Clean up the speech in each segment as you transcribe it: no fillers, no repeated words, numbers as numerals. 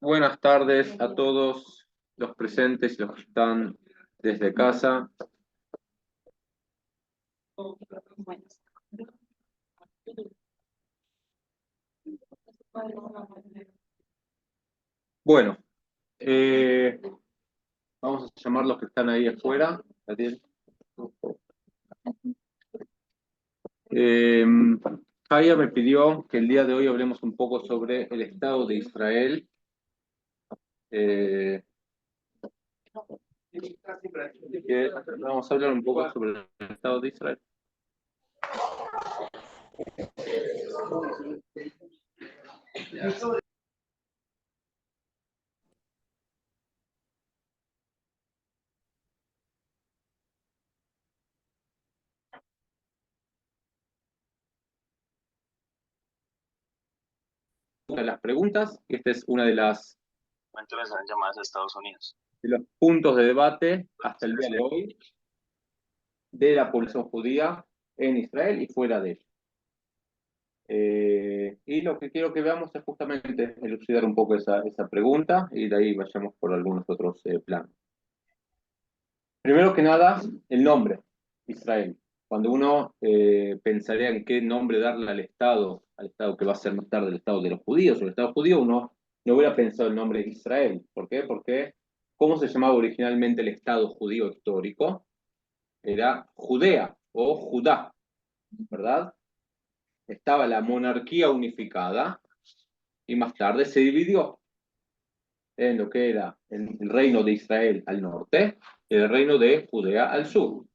Buenas tardes a todos los presentes y los que están desde casa. Bueno, eh, vamos a llamar los que están ahí afuera. Eh, Jaya me pidió que el día de hoy hablemos un poco sobre el Estado de Israel. Eh, que vamos a hablar un poco sobre el Estado de Israel. Una de las preguntas, y esta es una de llamadas a Estados Unidos. de los puntos de debate hasta el día de hoy de la población judía en Israel y fuera de ella. Y lo que quiero que veamos es justamente elucidar un poco esa pregunta y de ahí vayamos por algunos otros planos. Primero que nada, el nombre, Israel. Cuando uno pensaría en qué nombre darle al Estado que va a ser más tarde el Estado de los judíos o el Estado judío, uno no hubiera pensado el nombre Israel. ¿Por qué? Porque ¿cómo se llamaba originalmente el Estado judío histórico? Era Judea o Judá, ¿verdad? Estaba la monarquía unificada y más tarde se dividió en lo que era el reino de Israel al norte y el reino de Judea al sur.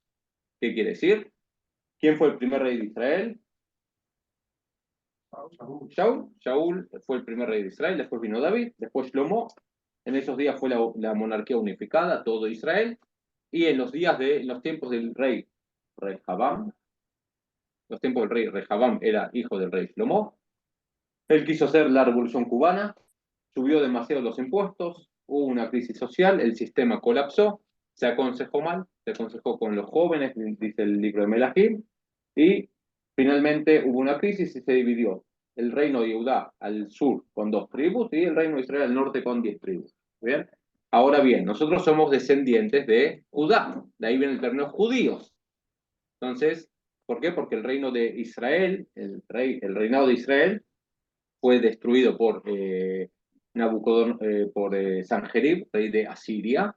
¿Qué quiere decir? ¿Quién fue el primer rey de Israel? Shaul fue el primer rey de Israel, después vino David, después Shlomo. En esos días fue la monarquía unificada, todo Israel. Y en los tiempos del rey Rehabam, los tiempos del rey Rehabam era hijo del rey Shlomo. Él quiso hacer la revolución cubana, subió demasiado los impuestos, hubo una crisis social, el sistema colapsó, se aconsejó mal, se aconsejó con los jóvenes, dice el libro de Melahim, y finalmente hubo una crisis y se dividió el reino de Judá al sur con 2 tribus y el reino de Israel al norte con 10 tribus. ¿Bien? Ahora bien, nosotros somos descendientes de Judá, de ahí viene el término judíos. Entonces, ¿por qué? Porque el reino de Israel, el reinado de Israel, fue destruido por por Sanjerib, rey de Asiria,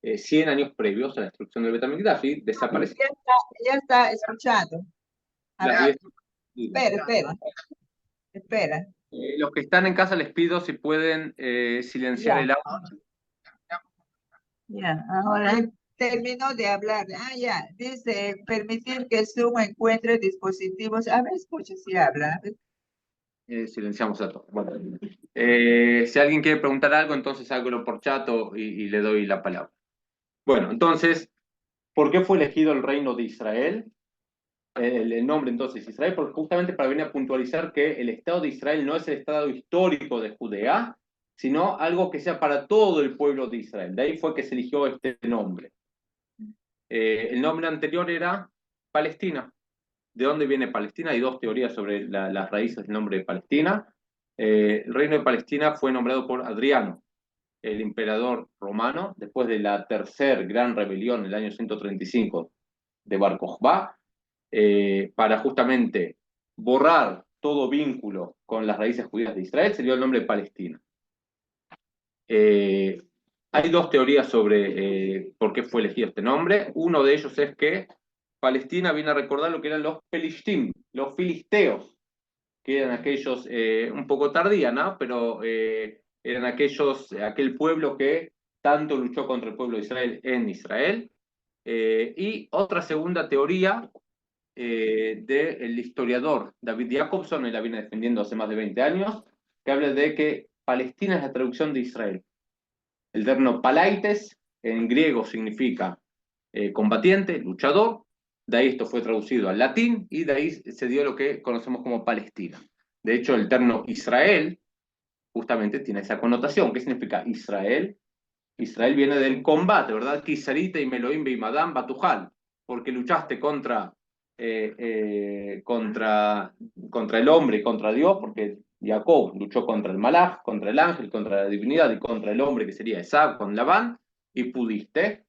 100 años previos a la destrucción del Betamigdash y desapareció. Ya está escuchando. A ver, espera. Los que están en casa les pido si pueden silenciar Ya. el audio. Ya, ahora terminó de hablar. Ya. Dice, permitir que Zoom encuentre dispositivos. A ver, escucha si habla. Silenciamos a todos. Bueno, si alguien quiere preguntar algo, entonces hágalo por chat y le doy la palabra. Bueno, entonces, ¿por qué fue elegido el reino de Israel? El nombre entonces Israel, porque justamente para venir a puntualizar que el Estado de Israel no es el Estado histórico de Judea, sino algo que sea para todo el pueblo de Israel. De ahí fue que se eligió este nombre. El nombre anterior era Palestina. ¿De dónde viene Palestina? Hay dos teorías sobre las raíces del nombre de Palestina. El reino de Palestina fue nombrado por Adriano, el emperador romano, después de la tercera gran rebelión en el año 135 de Bar Kokhba, para justamente borrar todo vínculo con las raíces judías de Israel, se dio el nombre de Palestina. Hay dos teorías sobre por qué fue elegido este nombre. Uno de ellos es que Palestina viene a recordar lo que eran los Pelishtim, los filisteos, que eran aquellos, un poco tardía, ¿no? Pero eran aquel pueblo que tanto luchó contra el pueblo de Israel en Israel. Y otra segunda teoría del historiador David Jacobson, él la viene defendiendo hace más de 20 años, que habla de que Palestina es la traducción de Israel. El término palaites en griego significa combatiente, luchador, de ahí esto fue traducido al latín y de ahí se dio lo que conocemos como Palestina. De hecho, el término Israel justamente tiene esa connotación. ¿Qué significa Israel? Israel viene del combate, ¿verdad? Kisarita y Meloim Beimadam Batujal, porque luchaste contra el hombre y contra Dios, porque Jacob luchó contra el malaj, contra el ángel, contra la divinidad y contra el hombre que sería Esaú con Labán, y pudiste.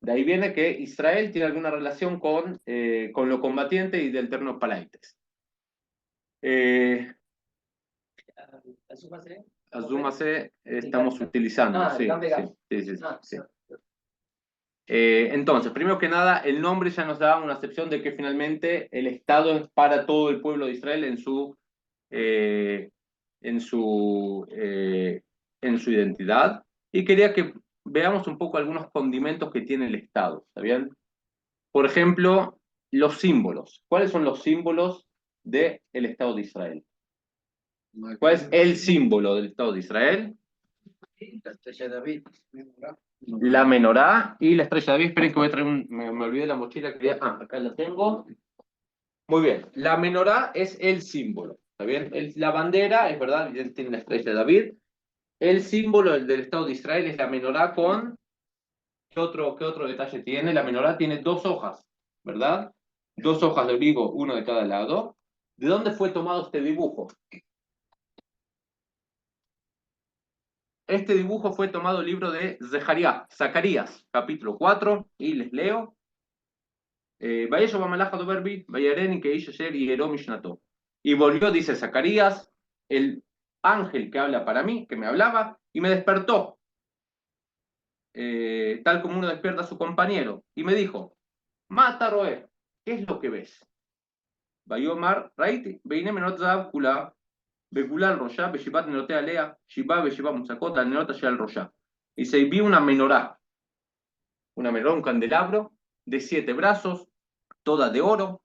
De ahí viene que Israel tiene alguna relación con lo combatiente y del terno palaites. Asúmase, estamos utilizando, sí, sí. Entonces, primero que nada, el nombre ya nos da una acepción de que finalmente el Estado es para todo el pueblo de Israel eh, en su, eh, en su identidad. Y quería que veamos un poco algunos condimentos que tiene el Estado, ¿está bien? Por ejemplo, los símbolos. ¿Cuáles son los símbolos del Estado de Israel? ¿Cuál es el símbolo del Estado de Israel? La estrella de David. La menorá y la estrella de David. Esperen que voy a traer me olvidé la mochila. Acá la tengo. Muy bien. La menorá es el símbolo. ¿Está bien? La bandera, es verdad, tiene la estrella de David. El símbolo del Estado de Israel es la menorá con... qué otro detalle tiene? La menorá tiene dos hojas, ¿verdad? Dos hojas de olivo, uno de cada lado. ¿De dónde fue tomado este dibujo? Este dibujo fue tomado del libro de Zacarías, capítulo 4, y les leo. Y volvió, dice Zacarías, el ángel que habla para mí, que me hablaba, y me despertó, tal como uno despierta a su compañero, y me dijo, Mata Roé, ¿qué es lo que ves? Bayomar, Raiti, Beine Menot Zab Kula, Bekula al Roya, Beshibat Nenotea Lea, Shiba, Beshibat Musakota, Nenota al Roya. Y se vi una menorá, un candelabro de 7 brazos, toda de oro,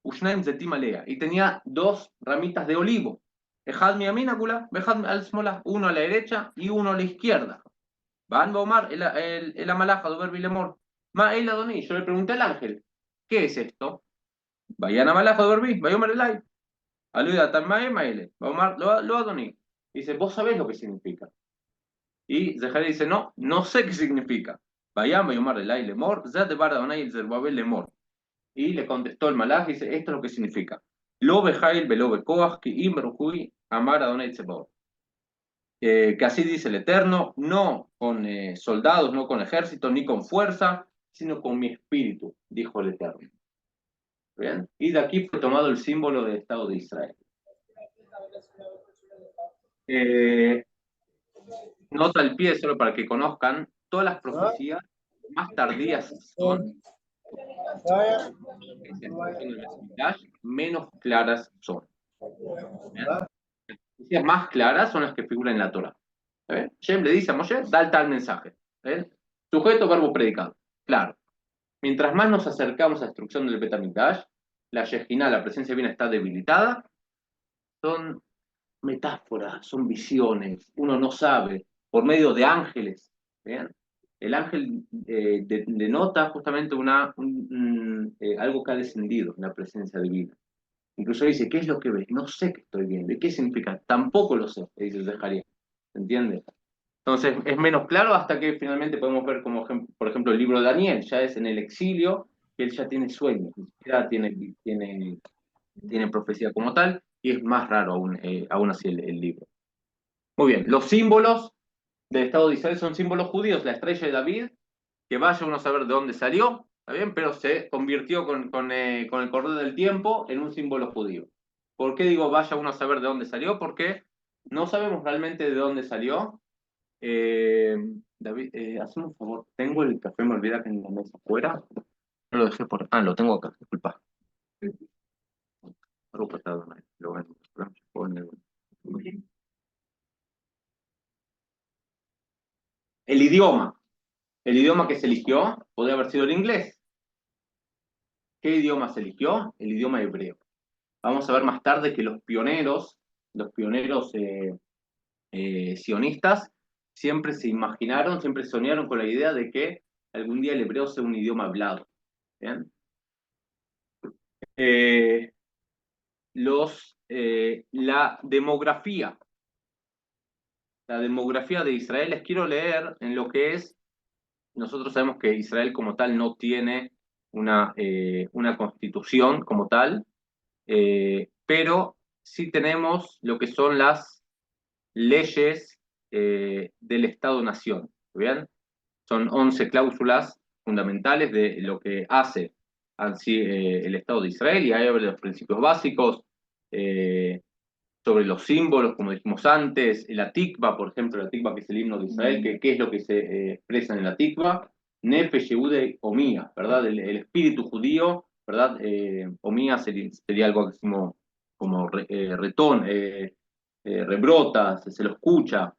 Ushnaim Zetim Alea, y tenía dos ramitas de olivo. Ejad mi aminakula, Bejad al Smola, uno a la derecha y uno a la izquierda. Van Baumar, el Amalaja, Dober Vilemor. Ma el Adoní, yo le pregunté al ángel, ¿qué es esto? Vayan a Malaja, Dober Vi, Bayomar Elai. Aluda Tamae Maele, Baumar, lo Adoní. Dice, ¿vos sabés lo que significa? Y Zeharia dice, no, no sé qué significa. Vayan, Bayomar Elai Lemor, Zat de Bar Adonai, el Zerbabel Lemor. Y le contestó el malaj y dice, esto es lo que significa. Lo bejail velo bekoach ki imruhui amar Adonai Tsebaot. Que así dice el Eterno, no con soldados, no con ejército, ni con fuerza, sino con mi espíritu, dijo el Eterno. ¿Bien? Y de aquí fue tomado el símbolo del Estado de Israel. Nota al pie, solo para que conozcan, todas las profecías más tardías son, menos claras son. ¿Bien? Las profecías más claras son las que figuran en la Torah. Shem le dice a Moshe, da el tal mensaje. Sujeto, verbo, predicado. Claro. Mientras más nos acercamos a la destrucción del Betamikdash, la Shejinah, la presencia divina, está debilitada. Son metáforas, son visiones. Uno no sabe. Por medio de ángeles. ¿Bien? El ángel denota justamente algo que ha descendido en la presencia divina. Incluso dice, ¿qué es lo que ves? No sé qué estoy viendo. ¿Y qué significa? Tampoco lo sé, dice Zeharia. ¿Entiendes? Entonces es menos claro hasta que finalmente podemos ver como, por ejemplo, el libro de Daniel, ya es en el exilio, que él ya tiene sueños, ni siquiera tiene profecía como tal, y es más raro aún así el libro. Muy bien, los símbolos del Estado de Israel son símbolos judíos, la estrella de David, que vaya uno a saber de dónde salió, ¿está bien? Pero se convirtió con el correr del tiempo en un símbolo judío. ¿Por qué digo vaya uno a saber de dónde salió? Porque no sabemos realmente de dónde salió. David, hazme un favor, tengo el café, me olvida que en la mesa afuera. No lo dejé por... Ah, lo tengo acá, disculpa. El idioma. El idioma que se eligió podría haber sido el inglés. ¿Qué idioma se eligió? El idioma hebreo. Vamos a ver más tarde que los pioneros sionistas, siempre se imaginaron, siempre soñaron con la idea de que algún día el hebreo sea un idioma hablado. ¿Bien? La demografía. La demografía de Israel, les quiero leer en lo que es, nosotros sabemos que Israel como tal no tiene una constitución como tal, pero sí tenemos lo que son las leyes del Estado-Nación. ¿Bien? Son 11 cláusulas fundamentales de lo que hace así, el Estado de Israel, y ahí habla de los principios básicos, sobre los símbolos, como dijimos antes, la tikva, por ejemplo, la tikva que es el himno de Israel, que qué es lo que se expresa en la tikva, Nefesh Yehude Omía, ¿verdad? El espíritu judío, ¿verdad? Omía sería algo así como retón, rebrota, se lo escucha.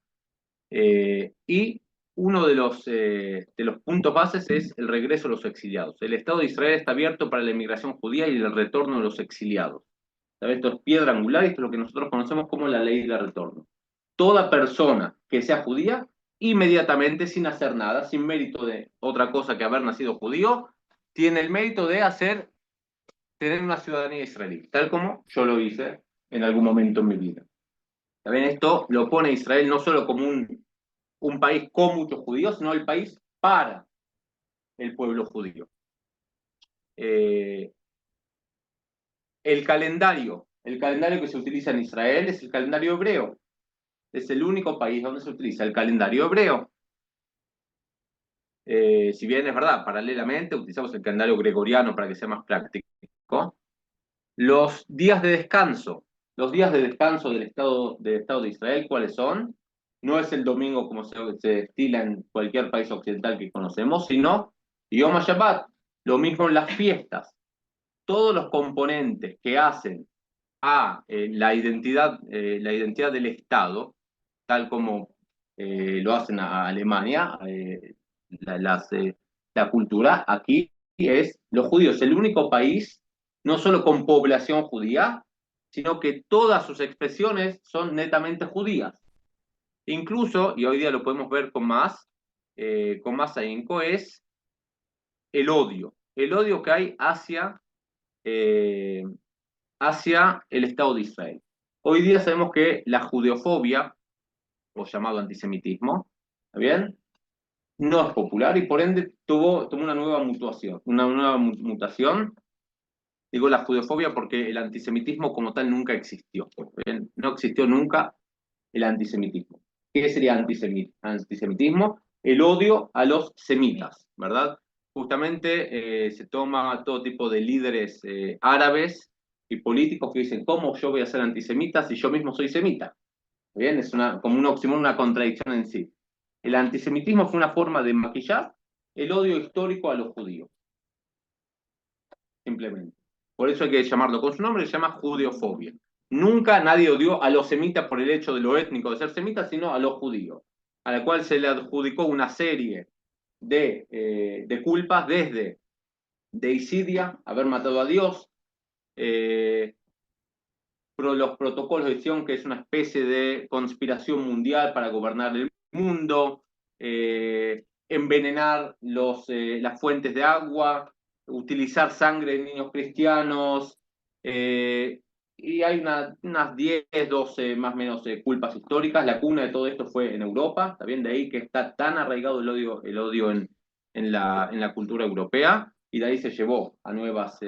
Y uno de los puntos bases es el regreso de los exiliados. El Estado de Israel está abierto para la inmigración judía y el retorno de los exiliados. ¿Sabes? Esto es piedra angular y esto es lo que nosotros conocemos como la ley de retorno. Toda persona que sea judía, inmediatamente, sin hacer nada, sin mérito de otra cosa que haber nacido judío, tiene el mérito de tener una ciudadanía israelí, tal como yo lo hice en algún momento en mi vida. ¿Saben? Esto lo pone a Israel no solo como un país con muchos judíos, sino el país para el pueblo judío. El calendario que se utiliza en Israel es el calendario hebreo. Es el único país donde se utiliza el calendario hebreo. Si bien es verdad, paralelamente utilizamos el calendario gregoriano para que sea más práctico. Los días de descanso del Estado de Israel, ¿cuáles son? No es el domingo como se estila en cualquier país occidental que conocemos, sino Yom HaShabbat. Lo mismo en las fiestas. Todos los componentes que hacen a la identidad del Estado, tal como lo hacen a Alemania, la cultura aquí es los judíos, el único país, no solo con población judía, sino que todas sus expresiones son netamente judías. Incluso, y hoy día lo podemos ver con más ahínco, es el odio que hay eh, hacia el Estado de Israel. Hoy día sabemos que la judeofobia, o llamado antisemitismo, ¿está bien? No es popular y por ende tuvo una nueva mutación. Digo la judeofobia porque el antisemitismo como tal nunca existió. ¿Bien? No existió nunca el antisemitismo. ¿Qué sería antisemitismo? El odio a los semitas, ¿verdad? Justamente se toma todo tipo de líderes árabes y políticos que dicen, ¿cómo yo voy a ser antisemita si yo mismo soy semita? ¿Bien? Es como un oxímoron, una contradicción en sí. El antisemitismo fue una forma de maquillar el odio histórico a los judíos, simplemente. Por eso hay que llamarlo con su nombre, se llama judeofobia. Nunca nadie odió a los semitas por el hecho de lo étnico de ser semitas, sino a los judíos, a la cual se le adjudicó una serie de culpas desde deicidia, haber matado a Dios, los protocolos de Sion, que es una especie de conspiración mundial para gobernar el mundo, envenenar las fuentes de agua, utilizar sangre de niños cristianos, y hay unas 10, 12 más o menos culpas históricas. La cuna de todo esto fue en Europa, también de ahí que está tan arraigado el odio en la cultura europea, y de ahí se llevó a nuevas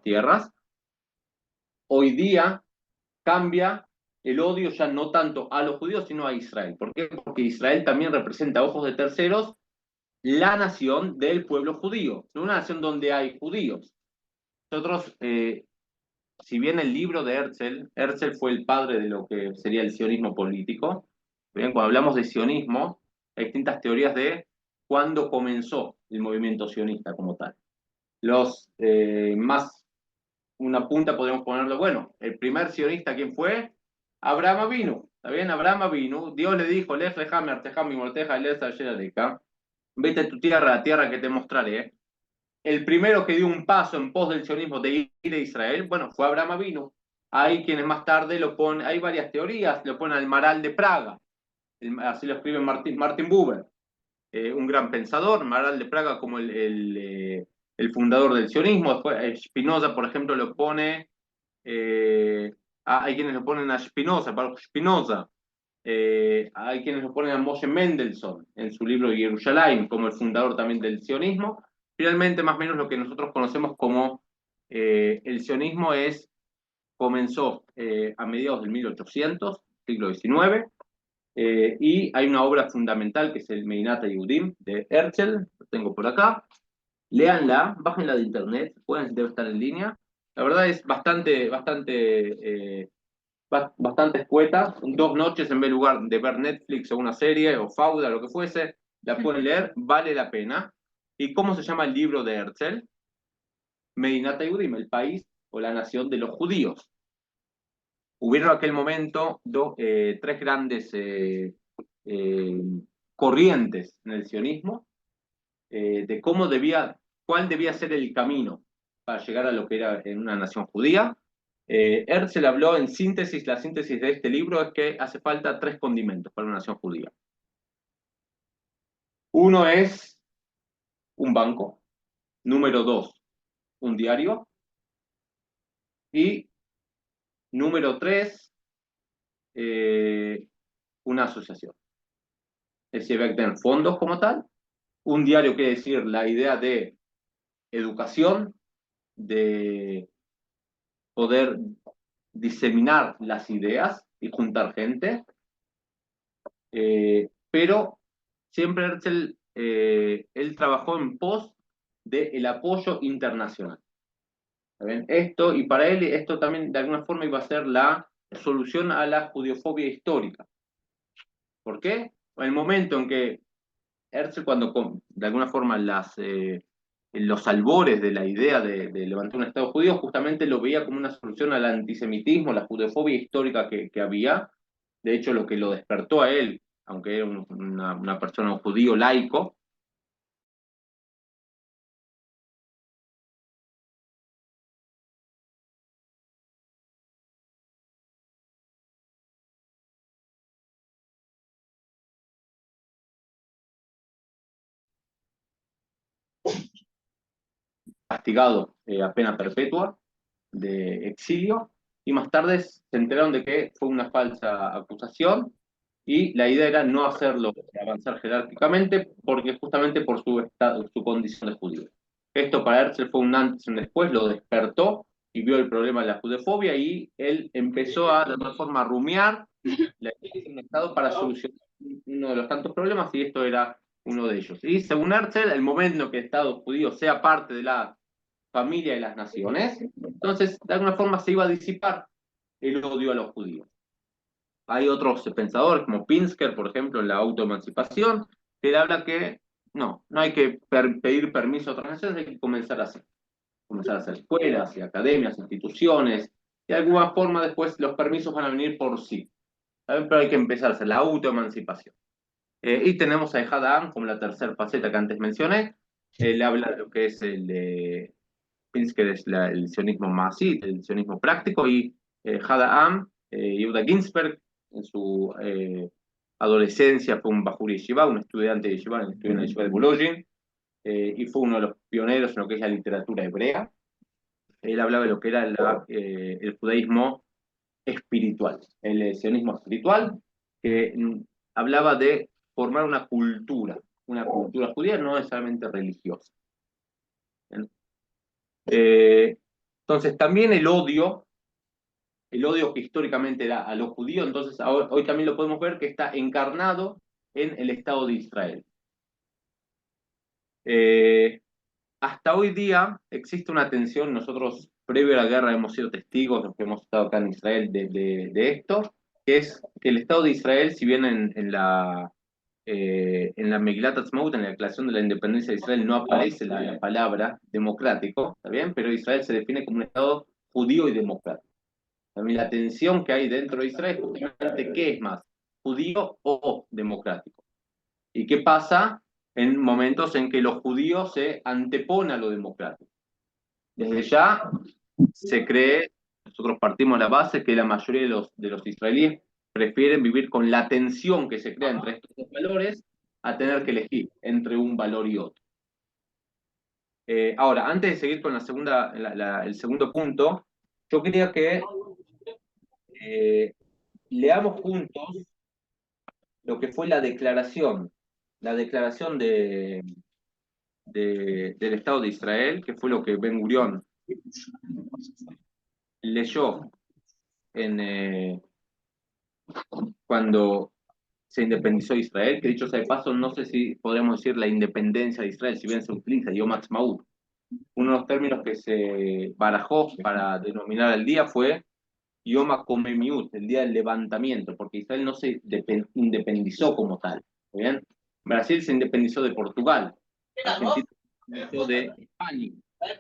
tierras. Hoy día cambia el odio ya no tanto a los judíos, sino a Israel. ¿Por qué? Porque Israel también representa a ojos de terceros la nación del pueblo judío, no una nación donde hay judíos. Nosotros, si bien el libro de Herzl fue el padre de lo que sería el sionismo político, bien, cuando hablamos de sionismo, hay distintas teorías de cuándo comenzó el movimiento sionista como tal. Los más una punta podemos ponerlo, bueno, el primer sionista, ¿quién fue? Abraham Avinu, ¿está bien? Abraham Avinu, Dios le dijo, Lej lejame artejam y morteja lesa yerareka, vete a tu tierra, la tierra que te mostraré. El primero que dio un paso en pos del sionismo de ir a Israel, bueno, fue Abraham Avinu. Hay quienes más tarde lo ponen, hay varias teorías, lo ponen al Maral de Praga, así lo escribe Martin Buber, un gran pensador, Maral de Praga como el fundador del sionismo. Después Spinoza, por ejemplo, lo pone, hay quienes lo ponen a Spinoza, Baruch Spinoza, hay quienes lo ponen a Moshe Mendelssohn en su libro Yerushalayim como el fundador también del sionismo. Finalmente, más o menos lo que nosotros conocemos como el sionismo es comenzó a mediados del 1800, siglo XIX, y hay una obra fundamental que es el Medinat Yehudim de Herzl, lo tengo por acá. Léanla, bájenla de internet, debe estar en línea. La verdad es bastante escueta. 2 noches en vez de ver Netflix o una serie o Fauda, lo que fuese, la pueden leer, vale la pena. ¿Y cómo se llama el libro de Herzl? Medinat Yehudim, el país o la nación de los judíos. Hubieron en aquel momento tres grandes corrientes en el sionismo, de cuál debía ser el camino para llegar a lo que era en una nación judía. Herzl habló en síntesis, la síntesis de este libro es que hace falta 3 condimentos para una nación judía. Uno es un banco, número 2, un diario, y número 3, una asociación. Es decir, va a tener fondos como tal. Un diario quiere decir la idea de educación, de poder diseminar las ideas y juntar gente, pero siempre Herzl, él trabajó en pos del apoyo internacional. ¿Saben? Y para él esto también de alguna forma iba a ser la solución a la judiofobia histórica. ¿Por qué? En el momento en que Herzl, cuando de alguna forma en los albores de la idea de levantar un Estado judío, justamente lo veía como una solución al antisemitismo, la judeofobia histórica que había. De hecho, lo que lo despertó a él, aunque era una persona, un judío laico, castigado a pena perpetua de exilio, y más tarde se enteraron de que fue una falsa acusación, y la idea era no hacerlo avanzar jerárquicamente, porque justamente por su condición de judío. Esto para Herzl fue un antes y un después, lo despertó y vio el problema de la judefobia, y él empezó de alguna forma a rumiar la idea de un Estado para solucionar uno de los tantos problemas, y esto era uno de ellos. Y según Herzl, el momento en que el Estado judío sea parte de la familia de las naciones, entonces de alguna forma se iba a disipar el odio a los judíos. Hay otros pensadores como Pinsker, por ejemplo, en la autoemancipación, que él habla que no hay que pedir permiso a otras naciones, hay que comenzar a hacer escuelas y academias, instituciones, y de alguna forma después los permisos van a venir por sí. ¿Saben? Pero hay que empezar a hacer la autoemancipación. Y tenemos a Ehad Ha'am como la tercera faceta que antes mencioné. Él habla de lo que es Pinsker es el sionismo masí, el sionismo práctico, y Ehad Ha'am, Yehuda Ginsberg, en su adolescencia fue un Bajur Yeshiva, un estudiante de Yeshiva, estudió en la Yeshiva de Bolojin, y fue uno de los pioneros en lo que es la literatura hebrea. Él hablaba de lo que era el judaísmo espiritual, el sionismo espiritual, que hablaba de formar una cultura judía, no necesariamente religiosa. Entonces, también el odio que históricamente era a los judíos, entonces hoy también lo podemos ver que está encarnado en el Estado de Israel. Hasta hoy día existe una tensión, nosotros previo a la guerra hemos sido testigos, los que hemos estado acá en Israel, de esto, que es que el Estado de Israel, si bien en la Megilat Atzmaut, en la Declaración de la Independencia de Israel, no aparece la palabra democrático, ¿está bien? Pero Israel se define como un Estado judío y democrático. También la tensión que hay dentro de Israel es justamente qué es más, judío o democrático. ¿Y qué pasa en momentos en que los judíos se anteponen a lo democrático? Desde ya se cree, nosotros partimos de la base que la mayoría de los israelíes prefieren vivir con la tensión que se crea entre estos dos valores a tener que elegir entre un valor y otro. Ahora, antes de seguir con el segundo punto, yo quería que leamos juntos lo que fue la declaración del Estado de Israel, que fue lo que Ben Gurión leyó cuando se independizó Israel, que dicho sea de paso, no sé si podríamos decir la independencia de Israel, si bien se utiliza Yom Ha'atzmaut. Uno de los términos que se barajó para denominar el día fue Yom HaKomemiut, el día del levantamiento, porque Israel no se independizó como tal. ¿Bien? Brasil se independizó de Portugal, Argentina se independizó de España, Israel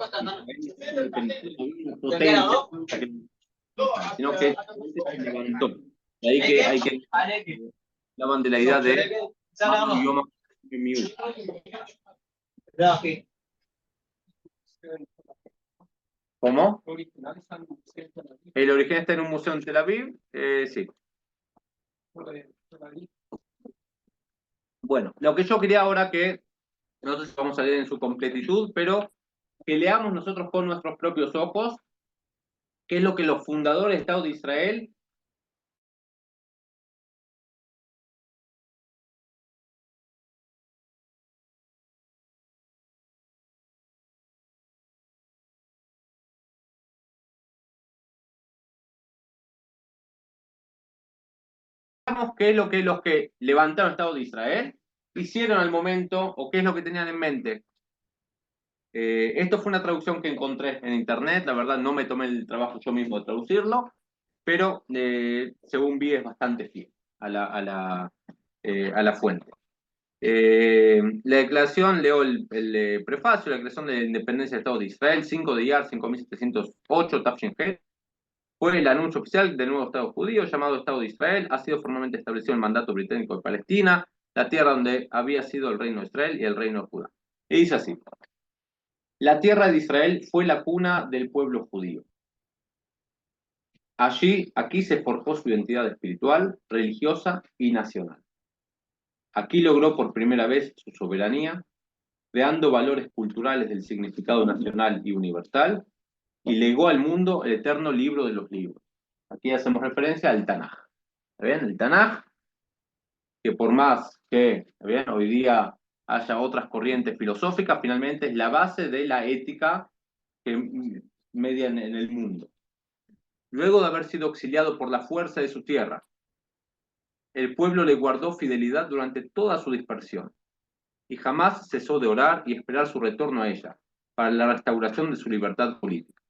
se independizó de una potencia, sino que se levantó. De ahí que hay que hablaban de la idea de Yom HaKomemiut. ¿Cómo? El origen está en un museo en Tel Aviv, sí. Bueno, lo que yo quería ahora que, no sé si vamos a leer en su completitud, pero que leamos nosotros con nuestros propios ojos qué es lo que los fundadores del Estado de Israel qué es lo que los que levantaron el Estado de Israel hicieron al momento o qué es lo que tenían en mente. Esto fue una traducción que encontré en internet, la verdad no me tomé el trabajo yo mismo de traducirlo, pero según vi es bastante fiel a la fuente. La declaración, leo el prefacio, la declaración de la independencia del Estado de Israel, 5 de Iyar 5708, Tafshin He, fue el anuncio oficial del nuevo Estado judío llamado Estado de Israel. Ha sido formalmente establecido el mandato británico de Palestina, la tierra donde había sido el reino de Israel y el reino de Judá. Y dice así: la tierra de Israel fue la cuna del pueblo judío. Aquí se forjó su identidad espiritual, religiosa y nacional. Aquí logró por primera vez su soberanía, creando valores culturales del significado nacional y universal, y legó al mundo el eterno libro de los libros. Aquí hacemos referencia al Tanaj. ¿Está bien? El Tanaj, que por más que bien, hoy día haya otras corrientes filosóficas, finalmente es la base de la ética que media en el mundo. Luego de haber sido exiliado por la fuerza de su tierra, el pueblo le guardó fidelidad durante toda su dispersión y jamás cesó de orar y esperar su retorno a ella para la restauración de su libertad política.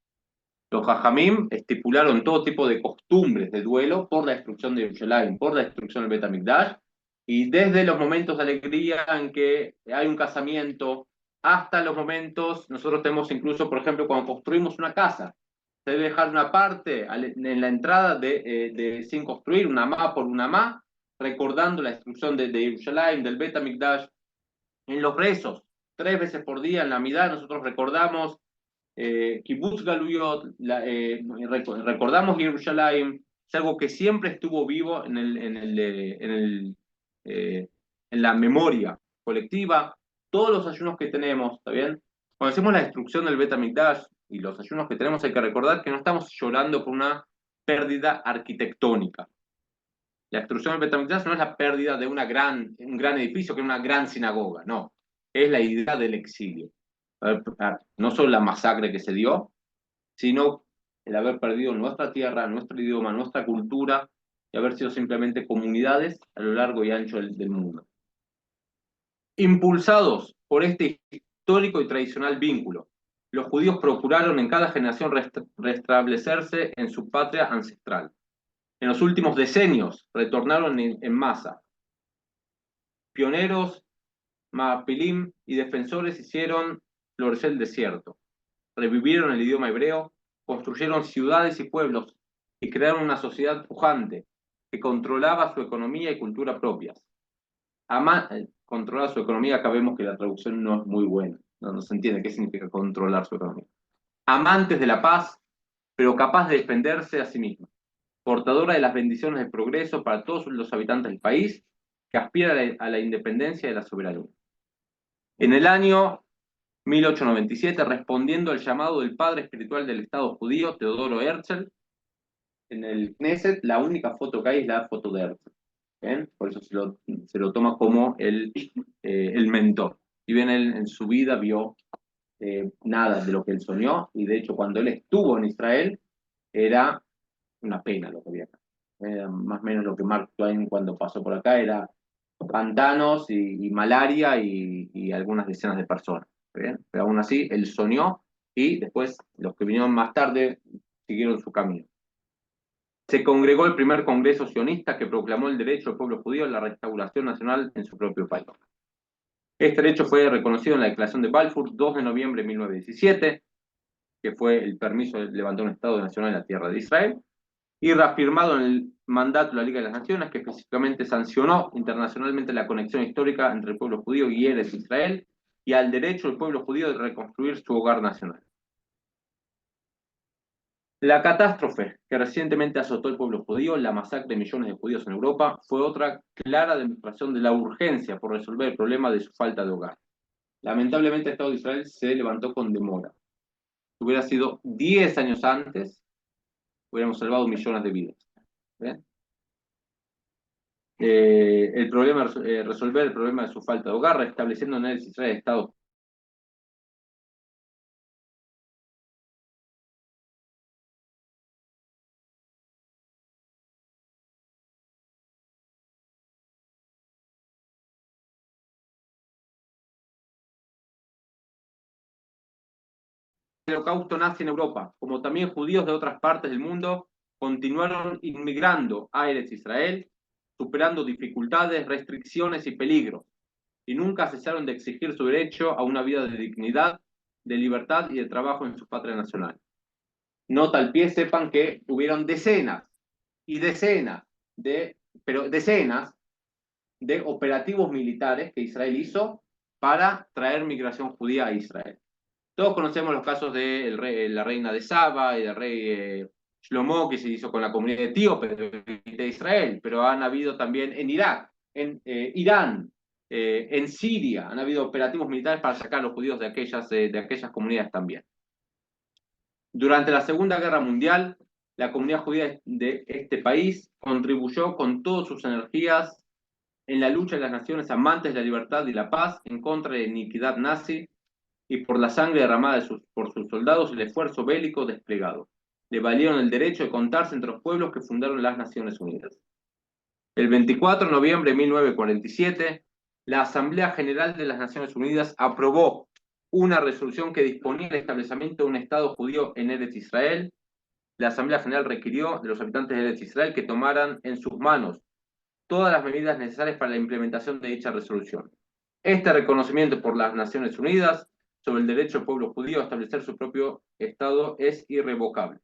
Los Jajamim estipularon todo tipo de costumbres de duelo por la destrucción de Jerusalén, por la destrucción del Bet HaMikdash, y desde los momentos de alegría en que hay un casamiento hasta los momentos, nosotros tenemos incluso, por ejemplo, cuando construimos una casa, se debe dejar una parte en la entrada sin construir, una má por una má, recordando la destrucción de Jerusalén, del Bet HaMikdash. En los rezos, 3 veces por día en la Midá, nosotros recordamos Kibbutz Galuyot, recordamos Jerusalén, es algo que siempre estuvo vivo en la memoria colectiva. Todos los ayunos que tenemos, ¿está bien? Cuando hacemos la destrucción del Bet HaMikdash y los ayunos que tenemos, hay que recordar que no estamos llorando por una pérdida arquitectónica. La destrucción del Bet HaMikdash no es la pérdida de un gran edificio, que es una gran sinagoga, no. Es la idea del exilio. No solo la masacre que se dio, sino el haber perdido nuestra tierra, nuestro idioma, nuestra cultura y haber sido simplemente comunidades a lo largo y ancho del mundo. Impulsados por este histórico y tradicional vínculo, los judíos procuraron en cada generación restablecerse en su patria ancestral. En los últimos decenios retornaron en masa. Pioneros, maapilim y defensores hicieron florecer el desierto. Revivieron el idioma hebreo, construyeron ciudades y pueblos y crearon una sociedad pujante que controlaba su economía y cultura propias. Controlar su economía, acá vemos que la traducción no es muy buena, no se entiende qué significa controlar su economía. Amantes de la paz, pero capaz de defenderse a sí misma. Portadora de las bendiciones del progreso para todos los habitantes del país, que aspira a la independencia y a la soberanía. En el año 1897, respondiendo al llamado del padre espiritual del Estado judío, Teodoro Herzl, en el Knesset, la única foto que hay es la foto de Herzl. ¿Bien? Por eso se lo toma como el mentor. Si bien él en su vida vio nada de lo que él soñó, y de hecho cuando él estuvo en Israel, era una pena lo que había acá. Más o menos lo que Mark Twain cuando pasó por acá era pantanos y malaria y algunas decenas de personas. ¿Bien? Pero aún así, él soñó y después los que vinieron más tarde siguieron su camino. Se congregó el primer congreso sionista que proclamó el derecho del pueblo judío a la restauración nacional en su propio país. Este derecho fue reconocido en la Declaración de Balfour, 2 de noviembre de 1917, que fue el permiso de levantar un Estado nacional en la tierra de Israel, y reafirmado en el mandato de la Liga de las Naciones, que específicamente sancionó internacionalmente la conexión histórica entre el pueblo judío y Eretz Israel, y al derecho del pueblo judío de reconstruir su hogar nacional. La catástrofe que recientemente azotó el pueblo judío, la masacre de millones de judíos en Europa, fue otra clara demostración de la urgencia por resolver el problema de su falta de hogar. Lamentablemente el Estado de Israel se levantó con demora. Si hubiera sido 10 años antes, hubiéramos salvado millones de vidas. ¿Ven? El problema, resolver el problema de su falta de hogar, restableciendo en el Israel Estado el holocausto nazi en Europa, como también judíos de otras partes del mundo, continuaron inmigrando a Eretz Israel, superando dificultades, restricciones y peligros, y nunca cesaron de exigir su derecho a una vida de dignidad, de libertad y de trabajo en su patria nacional. Nota al pie, sepan que hubieron decenas y decenas decenas de operativos militares que Israel hizo para traer migración judía a Israel. Todos conocemos los casos de la reina de Saba y del rey Shlomo, que se hizo con la comunidad etíope de Israel, pero han habido también en Irak, en Irán, en Siria, han habido operativos militares para sacar a los judíos de aquellas comunidades también. Durante la Segunda Guerra Mundial, la comunidad judía de este país contribuyó con todas sus energías en la lucha de las naciones amantes de la libertad y la paz en contra de la iniquidad nazi y por la sangre derramada por sus soldados y el esfuerzo bélico desplegado. Le valieron el derecho de contarse entre los pueblos que fundaron las Naciones Unidas. El 24 de noviembre de 1947, la Asamblea General de las Naciones Unidas aprobó una resolución que disponía el establecimiento de un Estado judío en Eretz Israel. La Asamblea General requirió de los habitantes de Eretz Israel que tomaran en sus manos todas las medidas necesarias para la implementación de dicha resolución. Este reconocimiento por las Naciones Unidas sobre el derecho del pueblo judío a establecer su propio Estado es irrevocable.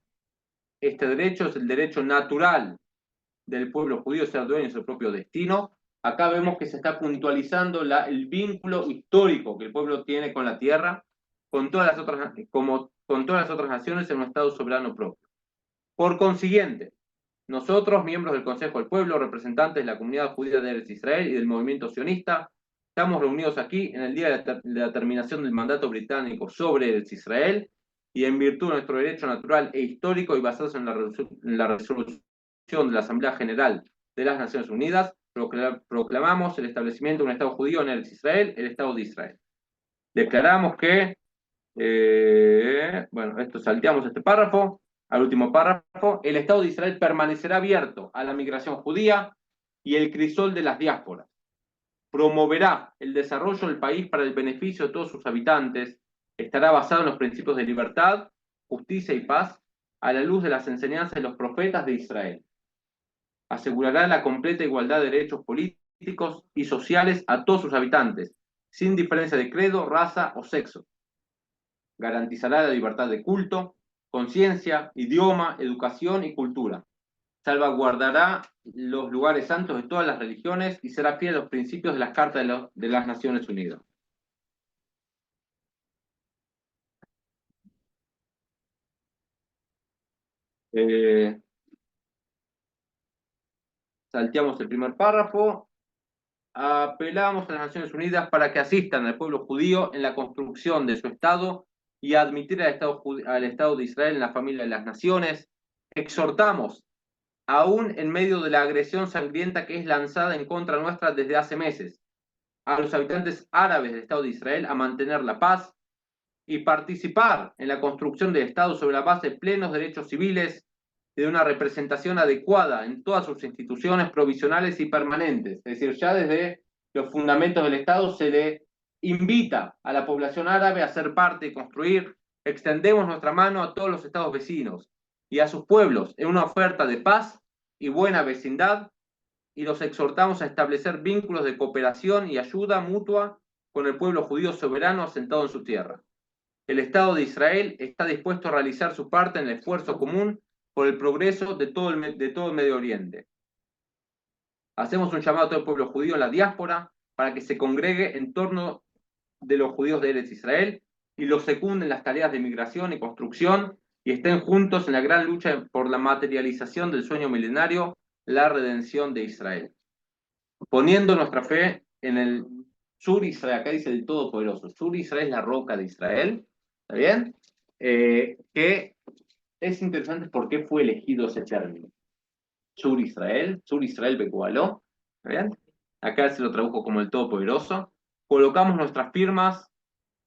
Este derecho es el derecho natural del pueblo judío a ser dueño de su propio destino. Acá vemos que se está puntualizando el vínculo histórico que el pueblo tiene con la tierra, con todas las otras naciones en un Estado soberano propio. Por consiguiente, nosotros, miembros del Consejo del Pueblo, representantes de la comunidad judía de Eretz Israel y del movimiento sionista, estamos reunidos aquí en el día de la terminación del mandato británico sobre Eretz Israel y en virtud de nuestro derecho natural e histórico y basados en la resolución de la Asamblea General de las Naciones Unidas, proclamamos el establecimiento de un Estado judío en Eretz Israel, el Estado de Israel. Declaramos que, salteamos este párrafo, al último párrafo, el Estado de Israel permanecerá abierto a la migración judía y el crisol de las diásporas. Promoverá el desarrollo del país para el beneficio de todos sus habitantes, estará basado en los principios de libertad, justicia y paz, a la luz de las enseñanzas de los profetas de Israel. Asegurará la completa igualdad de derechos políticos y sociales a todos sus habitantes, sin diferencia de credo, raza o sexo. Garantizará la libertad de culto, conciencia, idioma, educación y cultura. Salvaguardará los lugares santos de todas las religiones y será fiel a los principios de las Cartas de las Naciones Unidas. Salteamos el primer párrafo. Apelamos a las Naciones Unidas para que asistan al pueblo judío en la construcción de su Estado y admitir al Estado de Israel en la familia de las naciones. Exhortamos, aún en medio de la agresión sangrienta que es lanzada en contra nuestra desde hace meses, a los habitantes árabes del Estado de Israel a mantener la paz y participar en la construcción del Estado sobre la base de plenos derechos civiles, de una representación adecuada en todas sus instituciones provisionales y permanentes. Es decir, ya desde los fundamentos del Estado se le invita a la población árabe a ser parte y construir. Extendemos nuestra mano a todos los estados vecinos y a sus pueblos en una oferta de paz y buena vecindad, y los exhortamos a establecer vínculos de cooperación y ayuda mutua con el pueblo judío soberano asentado en su tierra. El Estado de Israel está dispuesto a realizar su parte en el esfuerzo común por el progreso de todo el Medio Oriente. Hacemos un llamado a todo el pueblo judío en la diáspora para que se congregue en torno de los judíos de Eretz Israel y los secunden en las tareas de migración y construcción y estén juntos en la gran lucha por la materialización del sueño milenario, la redención de Israel. Poniendo nuestra fe en el Sur Israel, acá dice el Todopoderoso, Sur Israel es la roca de Israel, ¿está bien? Que es interesante por qué fue elegido ese término. Sur Israel Becualó, ¿está bien? Acá se lo tradujo como el Todopoderoso. Colocamos nuestras firmas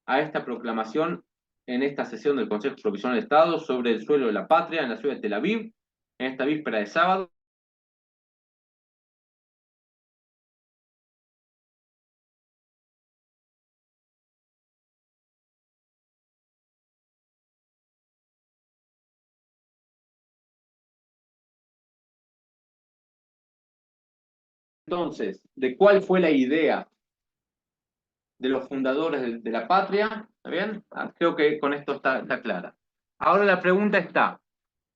a esta proclamación en esta sesión del Consejo Provisional de Estado sobre el suelo de la patria en la ciudad de Tel Aviv, en esta víspera de sábado. Entonces, ¿de cuál fue la idea de los fundadores de la patria? ¿Está bien? Creo que con esto está clara. Ahora la pregunta está,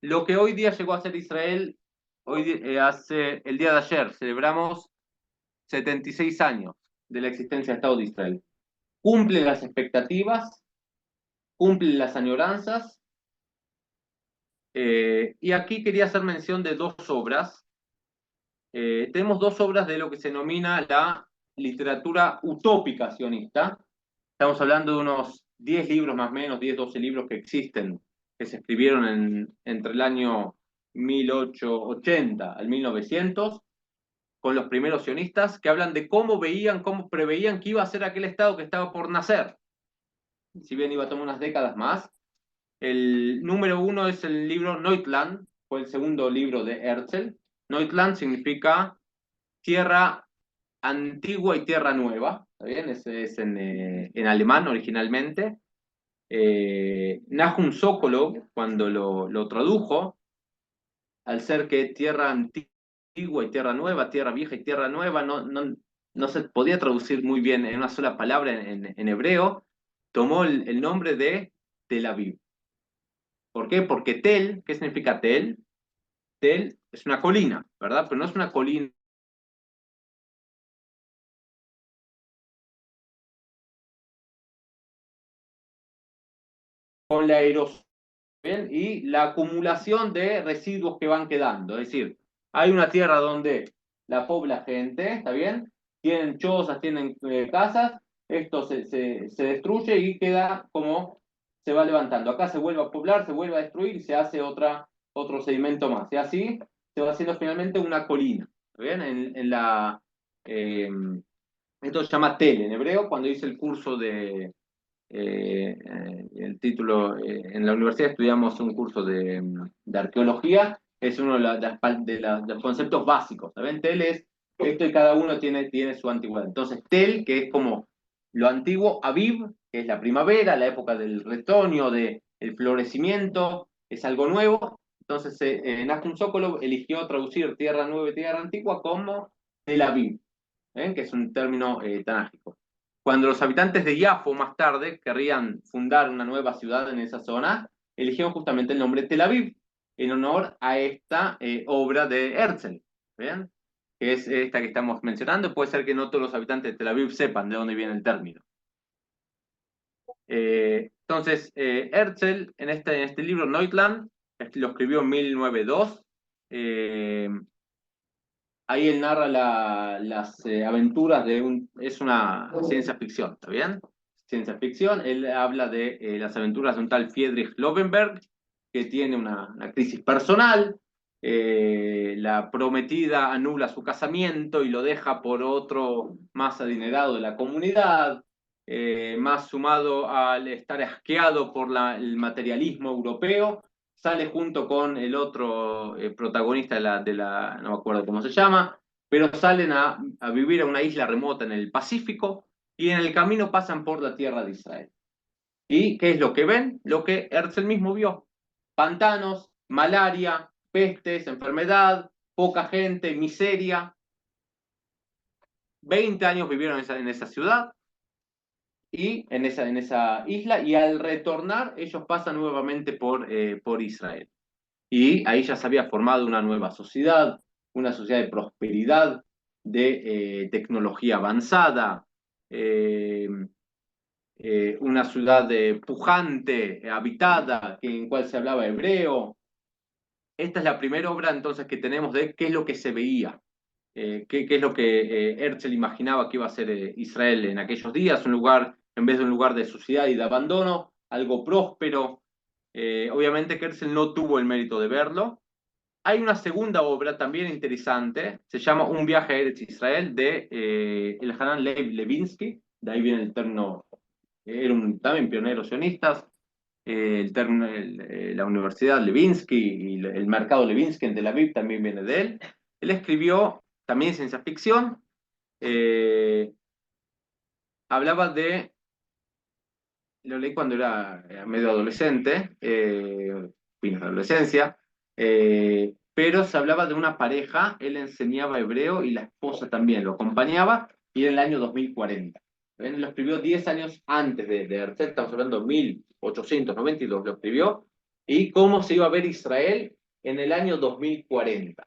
lo que hoy día llegó a ser Israel, hace el día de ayer, celebramos 76 años de la existencia del Estado de Israel. ¿Cumple las expectativas? ¿Cumple las añoranzas? Y aquí quería hacer mención de dos obras. Tenemos dos obras de lo que se denomina la literatura utópica sionista. Estamos hablando de unos 10 libros más o menos, 10, 12 libros que existen, que se escribieron entre el año 1880 al 1900, con los primeros sionistas, que hablan de cómo preveían que iba a ser aquel Estado que estaba por nacer. Si bien iba a tomar unas décadas más. El número uno es el libro Neutland, fue el segundo libro de Herzl. Neutland significa tierra antigua y tierra nueva, ¿está bien? Ese es en alemán originalmente. Nahum Sokolov, cuando lo tradujo, al ser que tierra antigua y tierra nueva, tierra vieja y tierra nueva, no se podía traducir muy bien en una sola palabra en hebreo, tomó el nombre de Tel Aviv. ¿Por qué? Porque Tel, ¿qué significa Tel? Tel es una colina, ¿verdad? Pero no es una colina con la erosión y la acumulación de residuos que van quedando. Es decir, hay una tierra donde la pobla gente, ¿está bien? Tienen chozas, tienen casas, esto se destruye y queda como se va levantando. Acá se vuelve a poblar, se vuelve a destruir y se hace otro sedimento más. Y así se va haciendo finalmente una colina. ¿Está bien? Esto se llama Tel en hebreo. Cuando hice el curso el título, en la universidad estudiamos un curso de arqueología, es uno de los conceptos básicos, ¿saben? Tel es, esto y cada uno tiene su antigüedad. Entonces, Tel, que es como lo antiguo, Aviv, que es la primavera, la época del retoño, del florecimiento, es algo nuevo. Entonces, Nahum Sokolov eligió traducir tierra nueva y tierra antigua como Tel Aviv, que es un término tanágico. Cuando los habitantes de Yafo más tarde querrían fundar una nueva ciudad en esa zona, eligieron justamente el nombre Tel Aviv, en honor a esta obra de Herzl, ¿bien? Que es esta que estamos mencionando. Puede ser que no todos los habitantes de Tel Aviv sepan de dónde viene el término. Entonces, Herzl, en este libro, Neutland, lo escribió en 1902. Ahí él narra las aventuras es una ciencia ficción, ¿está bien? Ciencia ficción. Él habla de las aventuras de un tal Friedrich Lovenberg, que tiene una crisis personal. La prometida anula su casamiento y lo deja por otro más adinerado de la comunidad, más sumado al estar asqueado por el materialismo europeo, sale junto con el otro protagonista no me acuerdo cómo se llama, pero salen a vivir a una isla remota en el Pacífico y en el camino pasan por la tierra de Israel. ¿Y qué es lo que ven? Lo que Herzl mismo vio. Pantanos, malaria, pestes, enfermedad, poca gente, miseria. 20 años vivieron en esa ciudad y en esa isla, y al retornar ellos pasan nuevamente por Israel. Y ahí ya se había formado una nueva sociedad, una sociedad de prosperidad, de tecnología avanzada, una ciudad pujante, habitada, en cual se hablaba hebreo. Esta es la primera obra entonces que tenemos de qué es lo que se veía, qué es lo que Herzl imaginaba que iba a ser Israel en aquellos días, un lugar, en vez de un lugar de suciedad y de abandono, algo próspero. Obviamente que Herzl no tuvo el mérito de verlo. Hay una segunda obra también interesante, se llama Un viaje a Eretz Israel, de Elhanan Leib Levinsky, de ahí viene el término, era también pionero sionista, la Universidad Levinsky y el mercado Levinsky en Tel Aviv también viene de él. Él escribió también ciencia ficción, hablaba de, lo leí cuando era medio adolescente, fines de adolescencia, pero se hablaba de una pareja, él enseñaba hebreo y la esposa también lo acompañaba, y en el año 2040. Él lo escribió 10 años antes de Herzl, estamos hablando de 1892, lo escribió, y cómo se iba a ver Israel en el año 2040.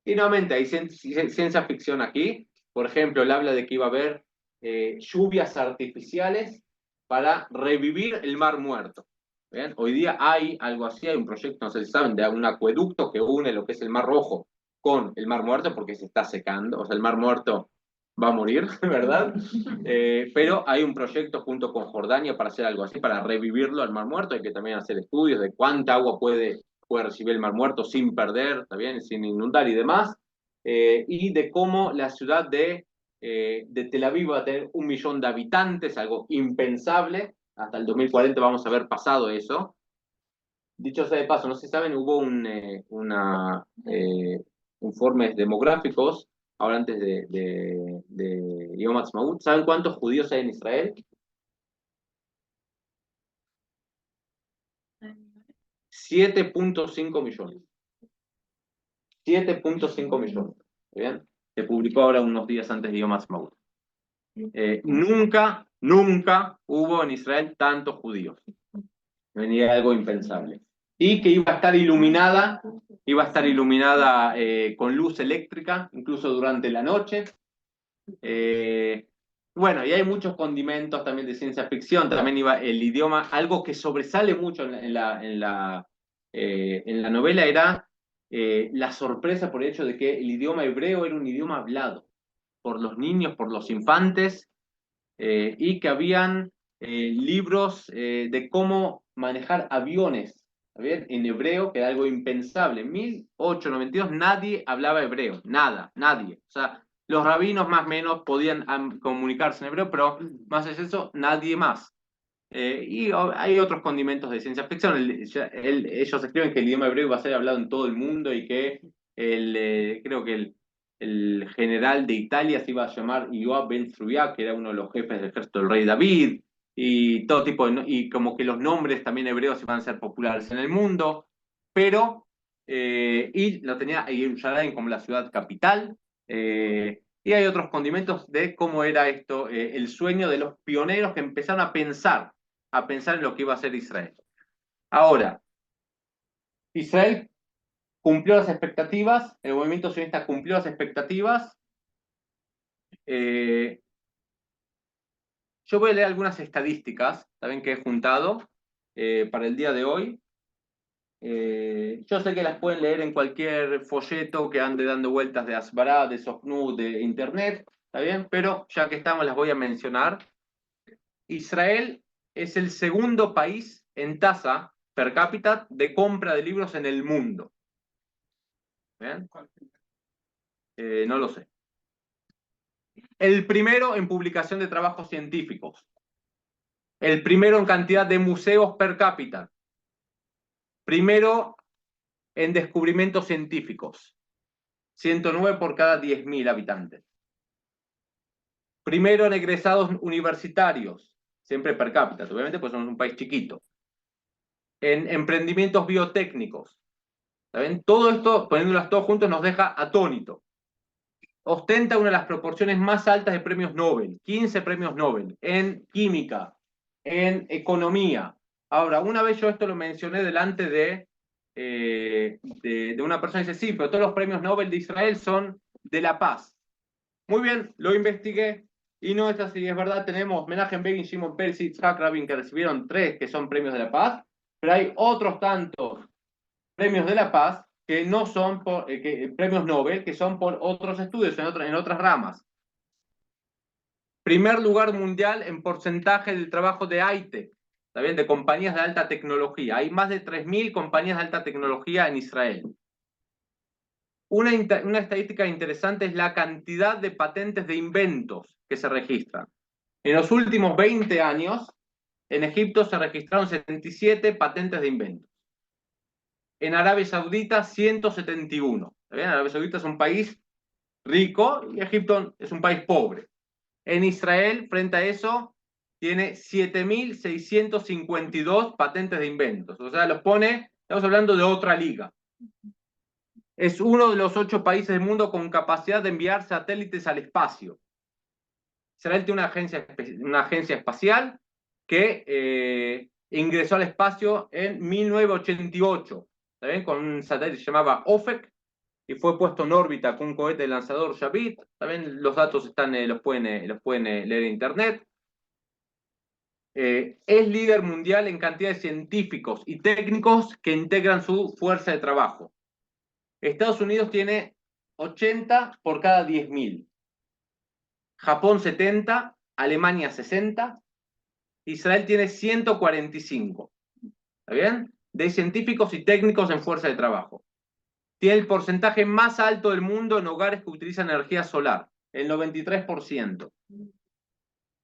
Y nuevamente hay ciencia ficción aquí, por ejemplo, él habla de que iba a haber lluvias artificiales para revivir el Mar Muerto. ¿Bien? Hoy día hay algo así, hay un proyecto, no sé si saben, de un acueducto que une lo que es el Mar Rojo con el Mar Muerto porque se está secando, o sea, el Mar Muerto va a morir, ¿verdad? Pero hay un proyecto junto con Jordania para hacer algo así, para revivirlo al Mar Muerto. Hay que también hacer estudios de cuánta agua puede recibir el Mar Muerto sin perder, ¿está bien? Sin inundar y demás. Y de cómo la ciudad de Tel Aviv va a tener 1 millón de habitantes, algo impensable. Hasta el 2040 vamos a haber pasado eso. Dicho sea de paso, no sé si saben, hubo informes demográficos, ahora antes de Yom Ha'atzmaut. ¿Saben cuántos judíos hay en Israel? 7.5 millones. 7.5 millones. ¿Bien? Se publicó ahora unos días antes de Yom Ha'atzmaut. Nunca hubo en Israel tantos judíos. Venía algo impensable. Y que iba a estar iluminada con luz eléctrica, incluso durante la noche. Bueno, y hay muchos condimentos también de ciencia ficción. También iba el idioma, algo que sobresale mucho en la novela era la sorpresa por el hecho de que el idioma hebreo era un idioma hablado por los niños, por los infantes, y que habían libros de cómo manejar aviones, ¿bien? En hebreo, que era algo impensable. En 1892 nadie hablaba hebreo, nada, nadie. O sea, los rabinos más o menos podían comunicarse en hebreo, pero más allá de eso, nadie más. Y hay otros condimentos de ciencia ficción. Ellos escriben que el idioma hebreo iba a ser hablado en todo el mundo y que creo que el general de Italia se iba a llamar Yoav Ben Zruya, que era uno de los jefes del ejército del rey David, y todo tipo y como que los nombres también hebreos iban a ser populares en el mundo, pero y lo tenía Jerusalén como la ciudad capital, y hay otros condimentos de cómo era esto, el sueño de los pioneros que empezaron a pensar en lo que iba a ser Israel. Ahora, Israel cumplió las expectativas, el movimiento sionista cumplió las expectativas. Yo voy a leer algunas estadísticas, también que he juntado para el día de hoy. Yo sé que las pueden leer en cualquier folleto que ande dando vueltas de Asbará, de Sokhnut, de Internet, ¿está bien? Pero ya que estamos, las voy a mencionar. Israel es el segundo país en tasa per cápita de compra de libros en el mundo. ¿Bien? No lo sé. El primero en publicación de trabajos científicos. El primero en cantidad de museos per cápita. Primero en descubrimientos científicos, 109 por cada 10.000 habitantes. Primero en egresados universitarios, siempre per cápita, obviamente, pues somos un país chiquito. En emprendimientos biotécnicos. ¿Saben? Todo esto, poniéndolas todos juntos, nos deja atónito. Ostenta una de las proporciones más altas de premios Nobel, 15 premios Nobel, en química, en economía. Ahora, una vez yo esto lo mencioné delante de una persona, y dice, sí, pero todos los premios Nobel de Israel son de la paz. Muy bien, lo investigué, y no es así, es verdad, tenemos Menachem Begin, Shimon Peres y Yitzhak Rabin, que recibieron 3 que son premios de la paz, pero hay otros tantos premios de la paz que no son premios Nobel, que son por otros estudios en otras ramas. Primer lugar mundial en porcentaje del trabajo de high-tech, ¿está de compañías de alta tecnología. Hay más de 3.000 compañías de alta tecnología en Israel. Una estadística interesante es la cantidad de patentes de inventos que se registran. En los últimos 20 años, en Egipto se registraron 77 patentes de inventos. En Arabia Saudita, 171. Arabia Saudita es un país rico y Egipto es un país pobre. En Israel, frente a eso, tiene 7.652 patentes de inventos. O sea, los pone, estamos hablando de otra liga. Es uno de los 8 países del mundo con capacidad de enviar satélites al espacio. Israel tiene una agencia espacial que ingresó al espacio en 1988, ¿saben? Con un satélite que se llamaba OFEC, y fue puesto en órbita con un cohete lanzador Shavit. También los datos están, los pueden leer en internet. Es líder mundial en cantidad de científicos y técnicos que integran su fuerza de trabajo. Estados Unidos tiene 80 por cada 10.000. Japón 70, Alemania 60, Israel tiene 145. ¿Está bien? De científicos y técnicos en fuerza de trabajo. Tiene el porcentaje más alto del mundo en hogares que utilizan energía solar, el 93%.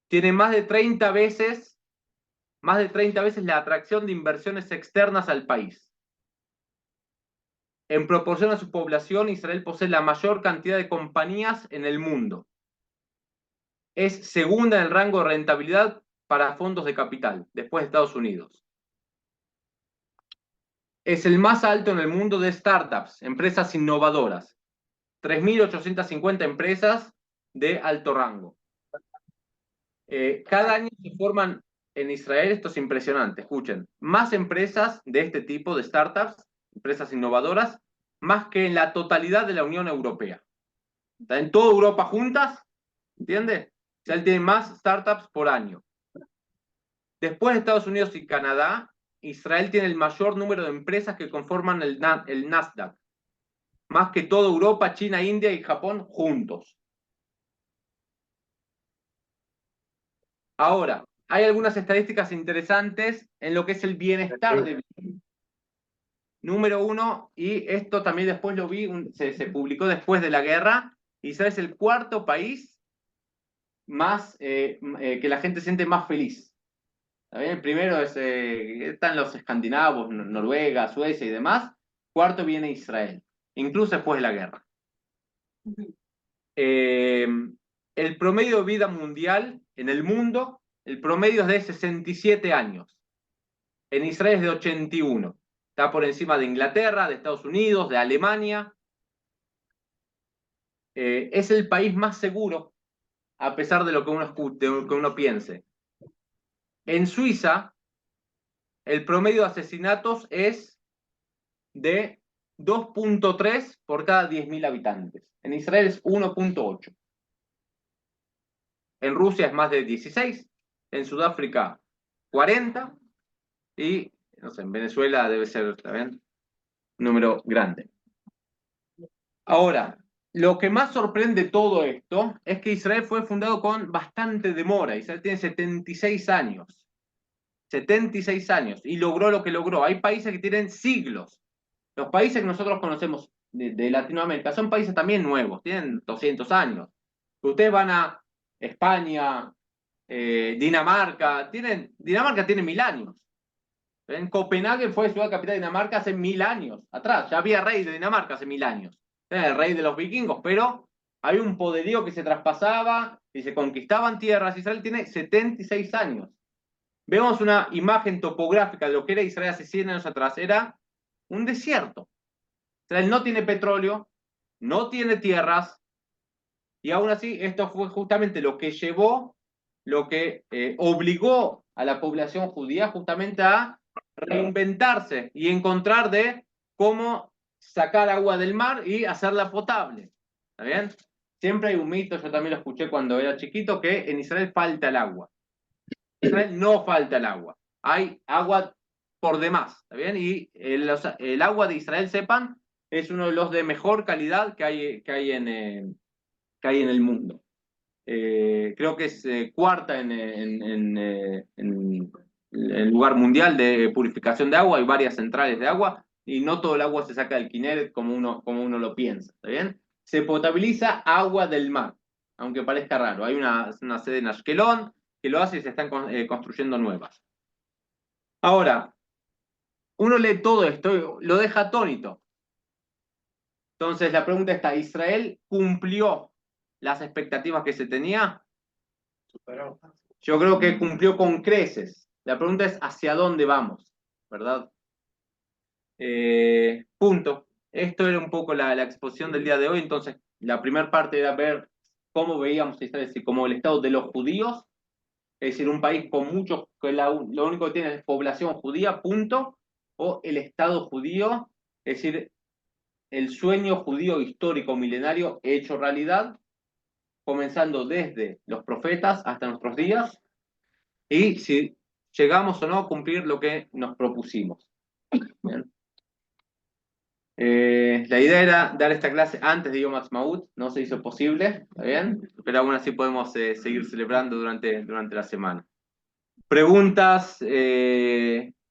Tiene más de 30 veces la atracción de inversiones externas al país. En proporción a su población, Israel posee la mayor cantidad de compañías en el mundo. Es segunda en el rango de rentabilidad para fondos de capital, después de Estados Unidos. Es el más alto en el mundo de startups, empresas innovadoras. 3.850 empresas de alto rango. Cada año se forman en Israel, esto es impresionante, escuchen, más empresas de este tipo de startups, empresas innovadoras, más que en la totalidad de la Unión Europea. ¿Está en toda Europa juntas? ¿Entiende? O sea, él tiene más startups por año. Después de Estados Unidos y Canadá, Israel tiene el mayor número de empresas que conforman el Nasdaq. Más que toda Europa, China, India y Japón juntos. Ahora, hay algunas estadísticas interesantes en lo que es el bienestar de vida. Número 1, y esto también después lo vi, se publicó después de la guerra, Israel es el 4.º país más que la gente siente más feliz. ¿Está bien? El primero están los escandinavos, Noruega, Suecia y demás. 4.º viene Israel, incluso después de la guerra. El promedio de vida mundial en el mundo, el promedio es de 67 años. En Israel es de 81. Está por encima de Inglaterra, de Estados Unidos, de Alemania. Es el país más seguro, a pesar de lo que uno piense. En Suiza, el promedio de asesinatos es de 2.3 por cada 10.000 habitantes. En Israel es 1.8. En Rusia es más de 16. En Sudáfrica, 40. Y, no sé, en Venezuela debe ser también un número grande. Ahora, lo que más sorprende todo esto es que Israel fue fundado con bastante demora. Israel tiene 76 años. 76 años. Y logró lo que logró. Hay países que tienen siglos. Los países que nosotros conocemos de Latinoamérica son países también nuevos. Tienen 200 años. Ustedes van a España, Dinamarca tiene 1.000 años. En Copenhague fue ciudad capital de Dinamarca hace 1000 años atrás. Ya había rey de Dinamarca hace 1000 años. Era el rey de los vikingos, pero hay un poderío que se traspasaba y se conquistaban tierras. Israel tiene 76 años. Vemos una imagen topográfica de lo que era Israel hace 100 años atrás. Era un desierto. Israel no tiene petróleo, no tiene tierras, y aún así esto fue justamente lo que llevó, lo que obligó a la población judía justamente a reinventarse y encontrar de cómo sacar agua del mar y hacerla potable. ¿Está bien? Siempre hay un mito, yo también lo escuché cuando era chiquito, que en Israel falta el agua. En Israel no falta el agua. Hay agua por demás. ¿Está bien? Y el agua de Israel, sepan, es uno de los de mejor calidad que hay en el mundo. Creo que es cuarta en el lugar mundial de purificación de agua. Hay varias centrales de agua y no todo el agua se saca del Kineret como uno lo piensa. ¿Está bien? Se potabiliza agua del mar, aunque parezca raro. Hay una sede en Ashkelon que lo hace y se están construyendo nuevas. Ahora, uno lee todo esto, lo deja atónito. Entonces la pregunta está, ¿Israel cumplió las expectativas que se tenía? Superó. Yo creo que cumplió con creces. La pregunta es, ¿hacia dónde vamos? ¿Verdad? Punto. Esto era un poco la exposición del día de hoy. Entonces, la primera parte era ver cómo veíamos a Israel como el Estado de los judíos, es decir, un país con muchos, que lo único que tiene es población judía, punto, o el Estado judío, es decir, el sueño judío histórico milenario hecho realidad, comenzando desde los profetas hasta nuestros días, y si llegamos o no a cumplir lo que nos propusimos. Bien. La idea era dar esta clase antes de Yom Ha'atzmaut, no se hizo posible, ¿está bien? Pero aún así podemos seguir celebrando durante la semana. Preguntas,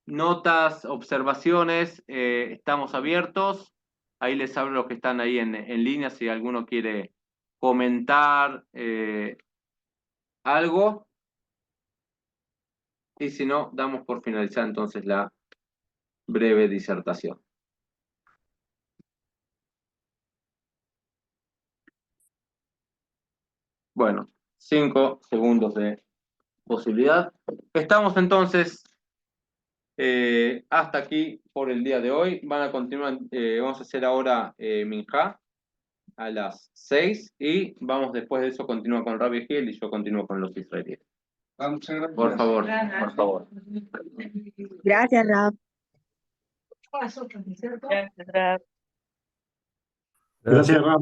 notas, observaciones, estamos abiertos. Ahí les hablo los que están ahí en línea si alguno quiere comentar algo. Y si no, damos por finalizar entonces la breve disertación. Bueno, 5 segundos de posibilidad. Estamos entonces hasta aquí por el día de hoy. Van a continuar, vamos a hacer ahora Minjá a las 6 y vamos después de eso continúa con Rabbi Hiel y yo continúo con los israelíes. Por favor, por favor. Gracias, Rab. Gracias, Raf. Gracias, Ram.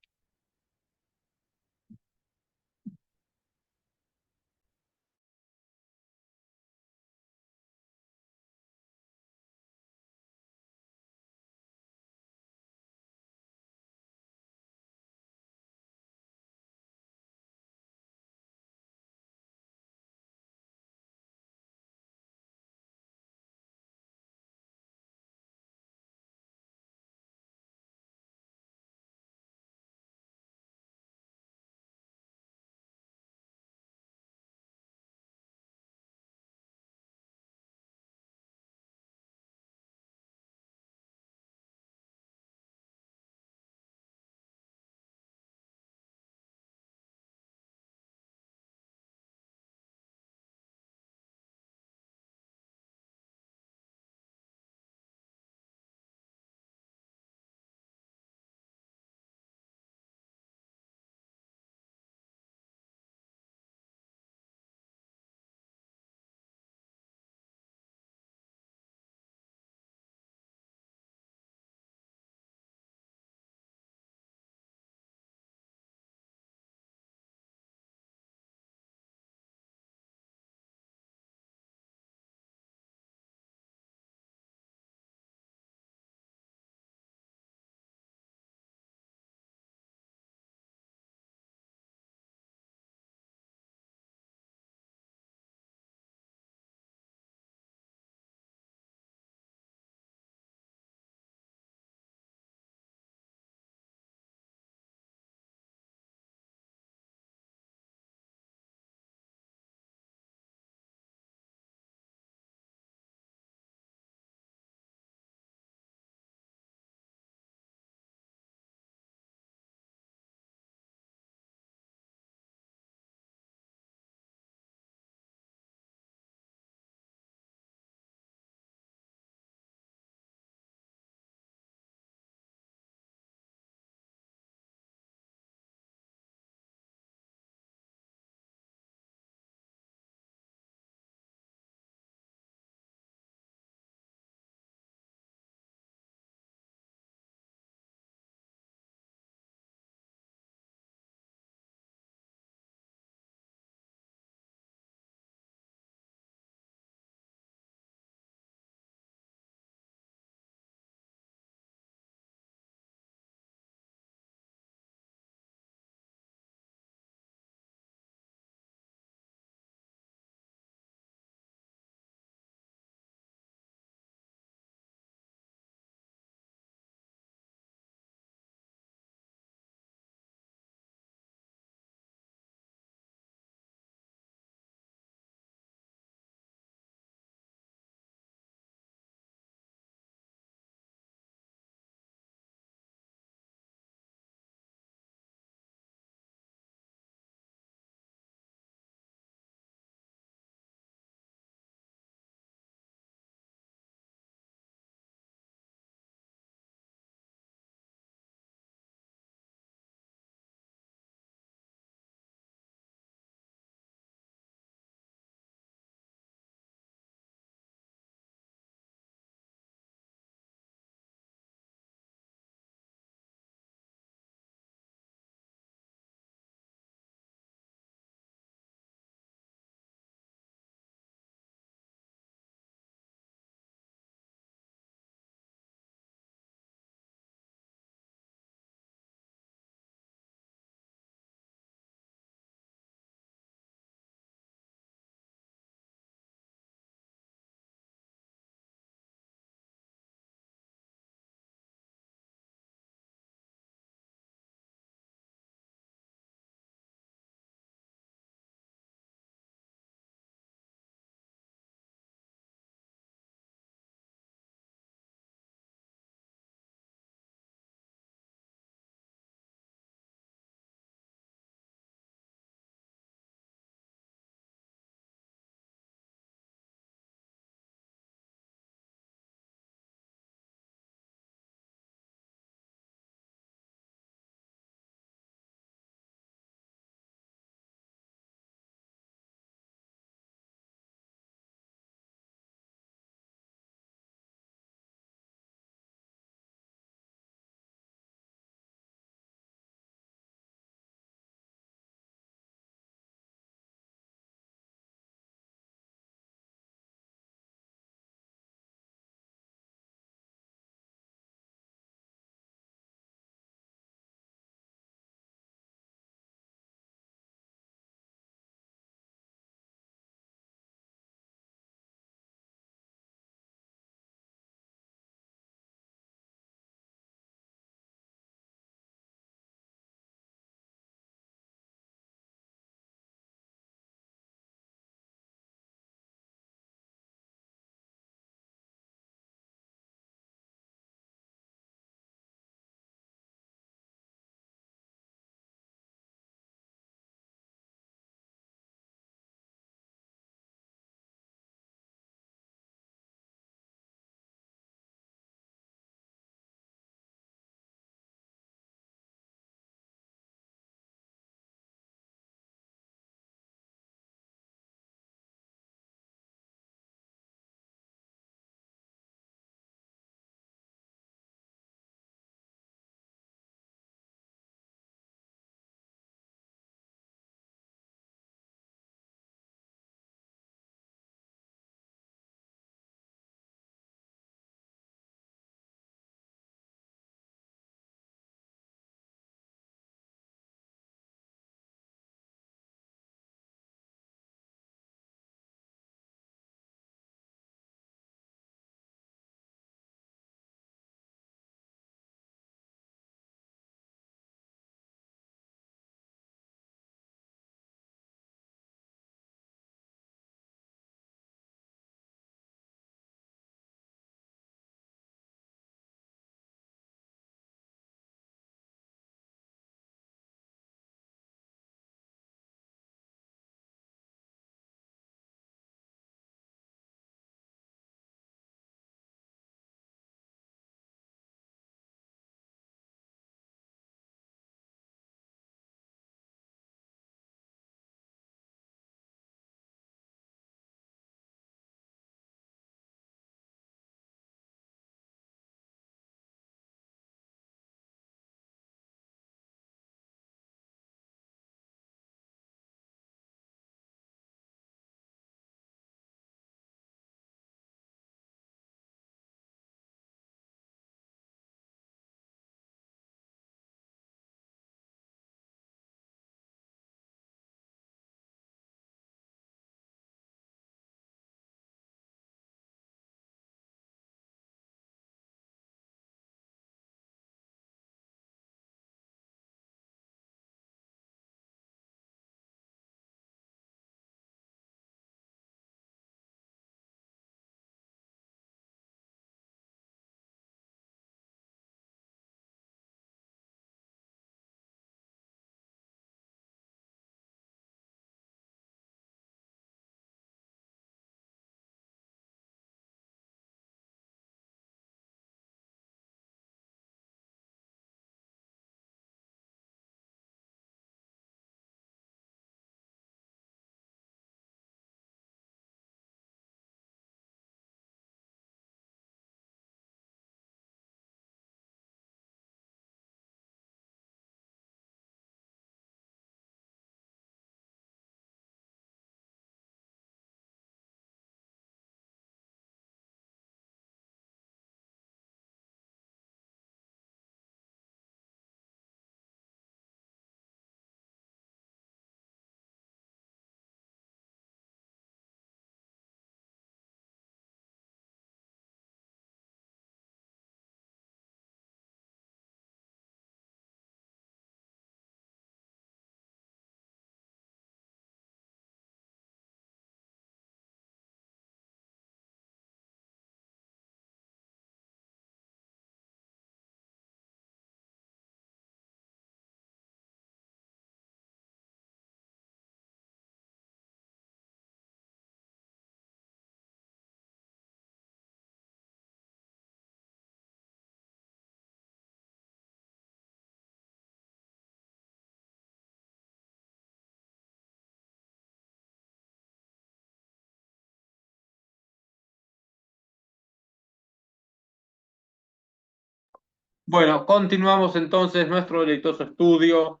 Bueno, continuamos entonces nuestro deleitoso estudio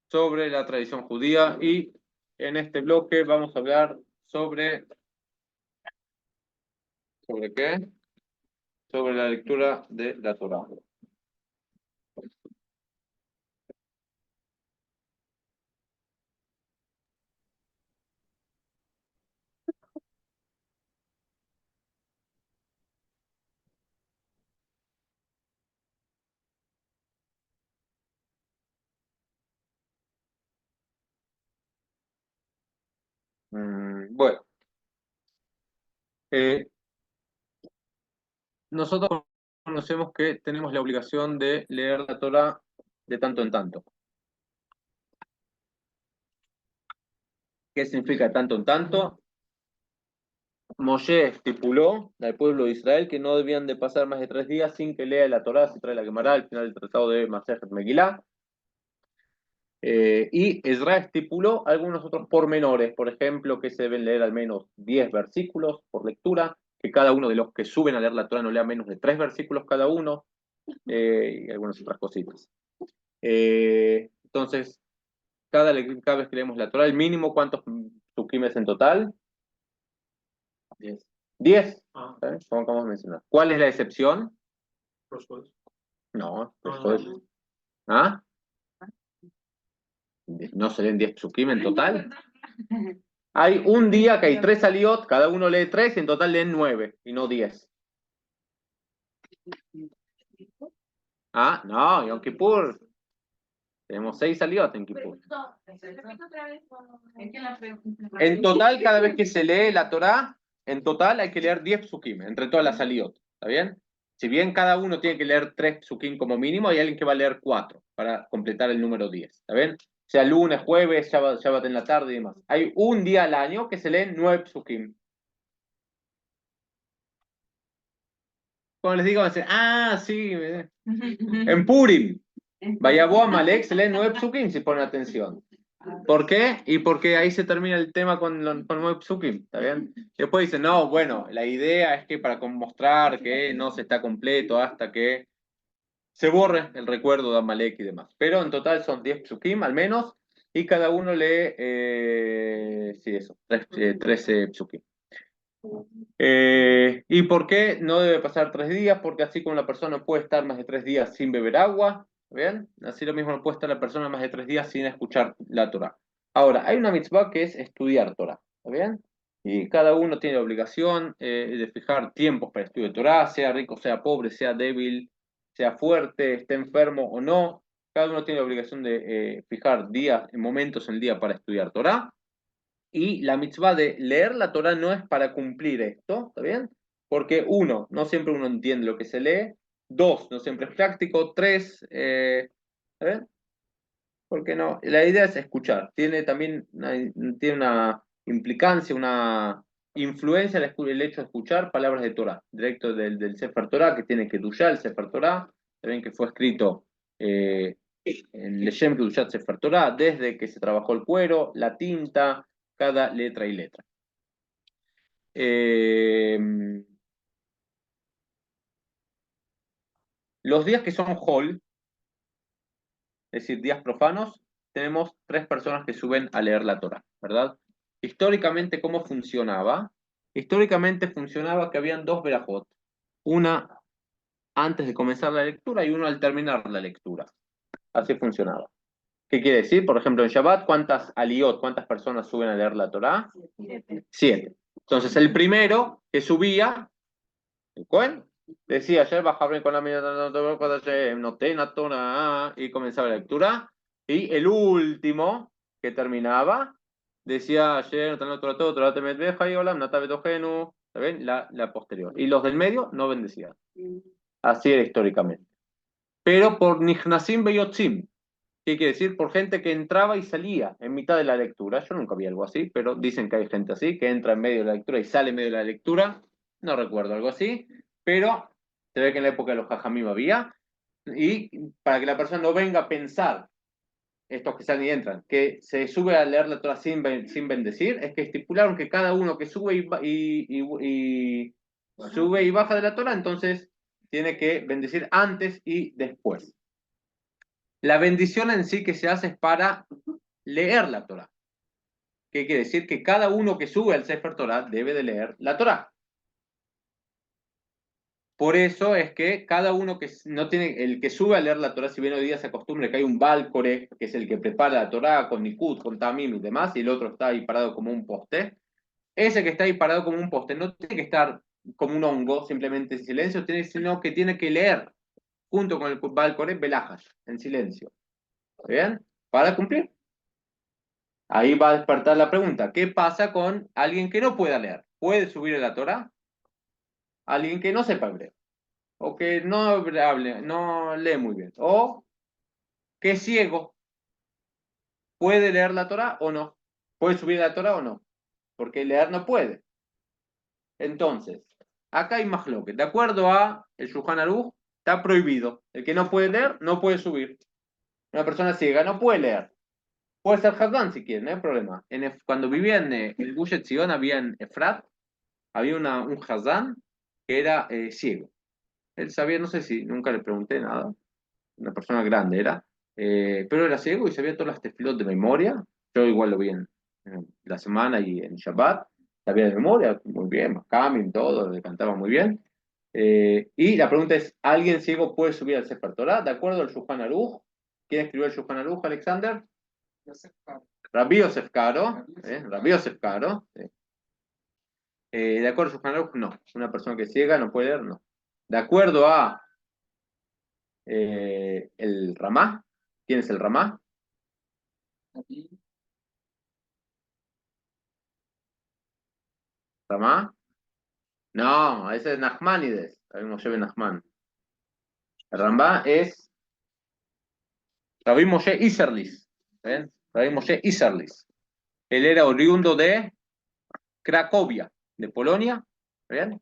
sobre la tradición judía y en este bloque vamos a hablar ¿sobre qué? Sobre la lectura de la Torá. Bueno, eh, nosotros conocemos que tenemos la obligación de leer la Torá de tanto en tanto. ¿Qué significa de tanto en tanto? Moshe estipuló al pueblo de Israel que no debían de pasar más de 3 días sin que lea la Torá, se trae la Gemara al final del tratado de Masejet Megilá. Y Ezra estipuló algunos otros pormenores, por ejemplo, que se deben leer al menos 10 versículos por lectura, que cada uno de los que suben a leer la Torá no lea menos de 3 versículos cada uno, y algunas otras cositas. Entonces, cada vez que leemos la Torá, el mínimo, ¿cuántos sukimes en total? 10. 10. Como acabamos de mencionar. ¿Cuál es la excepción? No, esto es. ¿Ah? ¿No se leen 10 psukim en total? Hay un día que hay 3 aliot, cada uno lee 3 y en total leen 9 y no 10. Ah, no, Yom Kippur. Tenemos 6 aliot en Kippur. En total, cada vez que se lee la Torá, en total hay que leer 10 psukim, entre todas las aliot. ¿Está bien? Si bien cada uno tiene que leer 3 psukim como mínimo, hay alguien que va a leer 4 para completar el número 10. ¿Está bien? Sea lunes, jueves, Shabbat en la tarde y demás. Hay un día al año que se leen 9 psukim. Cuando les digo, dicen, sí, en Purim, Vayabó Amalek, se lee 9 psukim si ponen atención. ¿Por qué? Y porque ahí se termina el tema con 9 psukim, ¿está bien? Después dicen, no, bueno, la idea es que para mostrar que no se está completo hasta que se borre el recuerdo de Amalek y demás. Pero en total son 10 psukim al menos, y cada uno lee, sí, eso, 13 psukim. ¿Y por qué no debe pasar 3 días? Porque así como la persona no puede estar más de 3 días sin beber agua, ¿bien? Así lo mismo no puede estar la persona más de 3 días sin escuchar la Torah. Ahora, hay una mitzvah que es estudiar Torah, ¿está bien? Y cada uno tiene la obligación de fijar tiempos para el estudio de Torah, sea rico, sea pobre, sea débil, sea fuerte, esté enfermo o no. Cada uno tiene la obligación de fijar días, momentos en el día para estudiar Torah. Y la mitzvah de leer la Torah no es para cumplir esto, ¿está bien? Porque uno, no siempre uno entiende lo que se lee. Dos, no siempre es práctico. Tres, ¿está bien? Porque no, la idea es escuchar. Tiene también tiene una implicancia, una influencia el hecho de escuchar palabras de Torah, directo del Sefer Torah, que tiene que el Sefer Torah, también que fue escrito en Leshem Kedushat Sefer Torah, desde que se trabajó el cuero, la tinta, cada letra y letra. Los días que son Hol, es decir, días profanos, tenemos 3 personas que suben a leer la Torah, ¿verdad? Históricamente, ¿cómo funcionaba? Históricamente funcionaba que habían 2 verajot, una antes de comenzar la lectura y una al terminar la lectura. Así funcionaba. ¿Qué quiere decir? Por ejemplo, en Shabbat, ¿cuántas aliot, cuántas personas suben a leer la Torah? 7. Entonces, el primero que subía, el Cohen, decía, ayer bajaron con la Torah y comenzaba la lectura. Y el último que terminaba, decía, ayer Torah te metveja y olam, natabetogenu, ¿saben? La posterior. Y los del medio no bendecían. Así era históricamente. Pero por Nihnasim Beyotzim, ¿qué quiere decir? Por gente que entraba y salía en mitad de la lectura. Yo nunca vi algo así, pero dicen que hay gente así, que entra en medio de la lectura y sale en medio de la lectura. No recuerdo algo así, pero se ve que en la época de los Jajamim había. Y para que la persona no venga a pensar, estos que salen y entran, que se sube a leer la Torah sin bendecir, es que estipularon que cada uno que sube y sube y baja de la Torah, entonces tiene que bendecir antes y después. La bendición en sí que se hace es para leer la Torá. ¿Qué quiere decir? Que cada uno que sube al Sefer Torá debe de leer la Torá. Por eso es que cada uno que no tiene, el que sube a leer la Torá, si bien hoy día se acostumbra que hay un Baal Koreh, que es el que prepara la Torá con Nikud, con Tamim y demás, y el otro está ahí parado como un poste, ese que está ahí parado como un poste no tiene que estar como un hongo, simplemente en silencio, sino que tiene que leer junto con el Baal Koreh Belajash, en silencio. ¿Bien? Para cumplir. Ahí va a despertar la pregunta, ¿qué pasa con alguien que no pueda leer? ¿Puede subir a la Torá? Alguien que no sepa hebreo, o que no hable, no lee muy bien, o que es ciego, ¿puede leer la Torá o no? ¿Puede subir a la Torá o no? Porque leer no puede. Entonces, acá hay más lo que, de acuerdo a el Shulchan Aruch, está prohibido. El que no puede leer, no puede subir. Una persona ciega no puede leer. Puede ser Hazán si quiere, no hay problema. Cuando vivía en el Gush Etzion, había en Efrat, había un Hazán que era ciego. Él sabía, no sé si nunca le pregunté nada, una persona grande era, pero era ciego y sabía todas las tefilot de memoria. Yo igual lo vi en la semana y en Shabbat, sabía de memoria, muy bien, Makamin, todo, le cantaba muy bien. Y la pregunta es, ¿alguien ciego puede subir al Sefer Torah? ¿De acuerdo al Shulchan Aruch? ¿Quién escribió el Shulchan Aruch, Alexander? Rabbi Yosef Karo, Rabbi Yosef Karo. De acuerdo a Shulchan Aruch, no. Una persona que es ciega no puede leer, no. De acuerdo a el Ramá, ¿quién es el Ramá? ¿Ramá? No, ese es Nachmanides, Rabbi Moshe ben Nachman. El Ramá es Rabbi Moshe Isserlis. ¿Ven? Rabbi Moshe Isserlis. Él era oriundo de Cracovia, de Polonia. ¿Ven?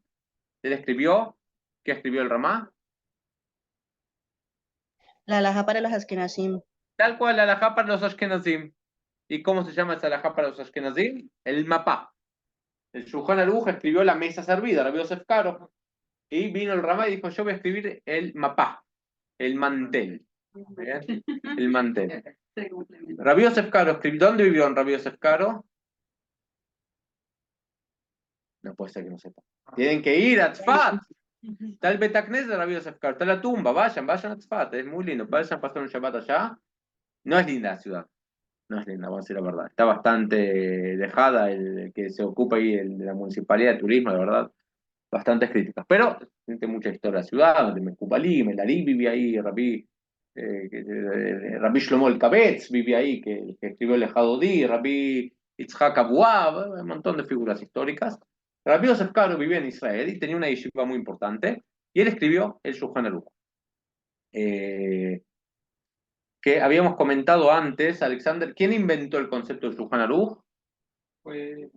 Él escribió, ¿qué escribió el Ramá? La alhaja para los Ashkenazim. Tal cual, la halajá para los Ashkenazim. ¿Y cómo se llama esa halajá para los Ashkenazim? El mapá. El Shulchan Aruch escribió la mesa servida, Rabbi Yosef Karo. Y vino el Ramá y dijo, yo voy a escribir el mapá, el mantel. ¿Bien? El mantel. Rabbi Yosef Karo escribió, ¿dónde vivió en Rabbi Yosef Karo? No puede ser que no sepa. Tienen que ir a Tzfat. Está el Betacnes de Rabbi Yosef Karo, está la tumba, vayan a Tzfat, es muy lindo, vayan a pasar un Shabbat allá. No es linda la ciudad, no es linda, vamos a decir la verdad. Está bastante dejada el que se ocupa ahí de la municipalidad de turismo, la verdad. Bastantes críticas, pero tiene mucha historia de la ciudad, de Mekubalim, Melari vivía ahí, Rabbi Shlomo el Kabetz vivía ahí, que escribió el Ejadodí, Rabbi Yitzhak Abuab, un montón de figuras históricas. Rabbi Yosef Karo vivía en Israel y tenía una yeshiva muy importante, y él escribió el Shulchan Aruch. Que habíamos comentado antes, Alexander, ¿quién inventó el concepto del Shulchan Aruch? Pues,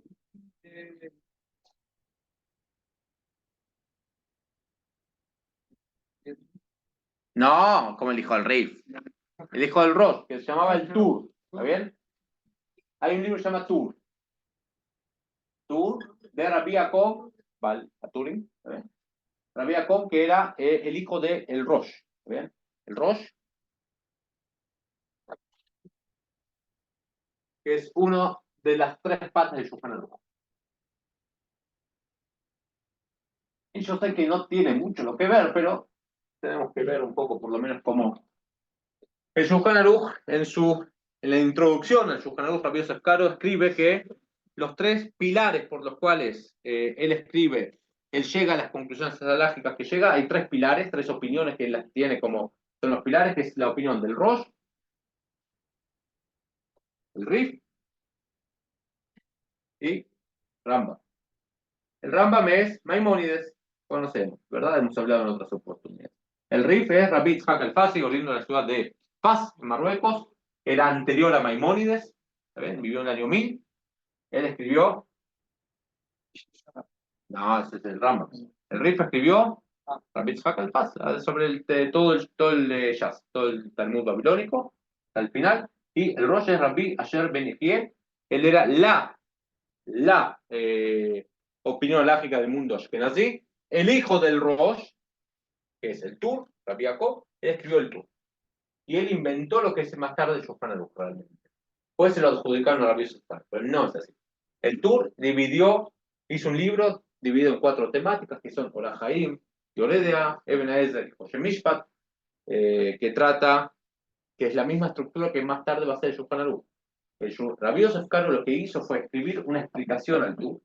No, como el hijo del Rif. El hijo del Rosh, que se llamaba el Tur. ¿Está bien? Hay un libro que se llama Tur. Tur de Rabbi Yaakov, a Turing. ¿Está bien? Rabbi Yaakov, que era el hijo de el Rosh. ¿Está bien? El Rosh, que es uno de las tres patas del Shulchan Aruch. Y yo sé que no tiene mucho lo que ver, pero tenemos que ver un poco, por lo menos, cómo. El Shulchan Aruch, en la introducción al Shulchan Aruch, Rabbi Yosef Karo escribe que los tres pilares por los cuales él escribe, él llega a las conclusiones halajicas que llega, hay tres pilares, tres opiniones que él las tiene como son los pilares, que es la opinión del Rosh, el Rif y Rambam. El Rambam es Maimónides, conocemos, ¿verdad? Hemos hablado en otras oportunidades. El Rif es Rabbi Yitzhak el-Fasi, oriundo de la ciudad de Faz, en Marruecos, era anterior a Maimónides, vivió en el año 1000. Él escribió, no, ese es el Rambam. El Rif escribió Rabbi Yitzhak al-Faz sobre todo el Jazz, todo el Talmud babilónico, al final. Y el Rosh es Rabbi Asher ben Yehiel. Él era la opinión lógica del mundo ashkenazí. El hijo del Rosh, que es el Tur, Rabbi Jacob, él escribió el Tur. Y él inventó lo que es más tarde el Shulchan Aruch, realmente. Pues se lo adjudicaron a Rabbi Yosef Karo, pero no es así. El Tur hizo un libro dividido en 4 temáticas, que son Orah Haim, Yoredea, Eben Haezer y José Mishpat, que es la misma estructura que más tarde va a ser el Shulchan Aruch. Rabbi Yosef Karo lo que hizo fue escribir una explicación al Tur,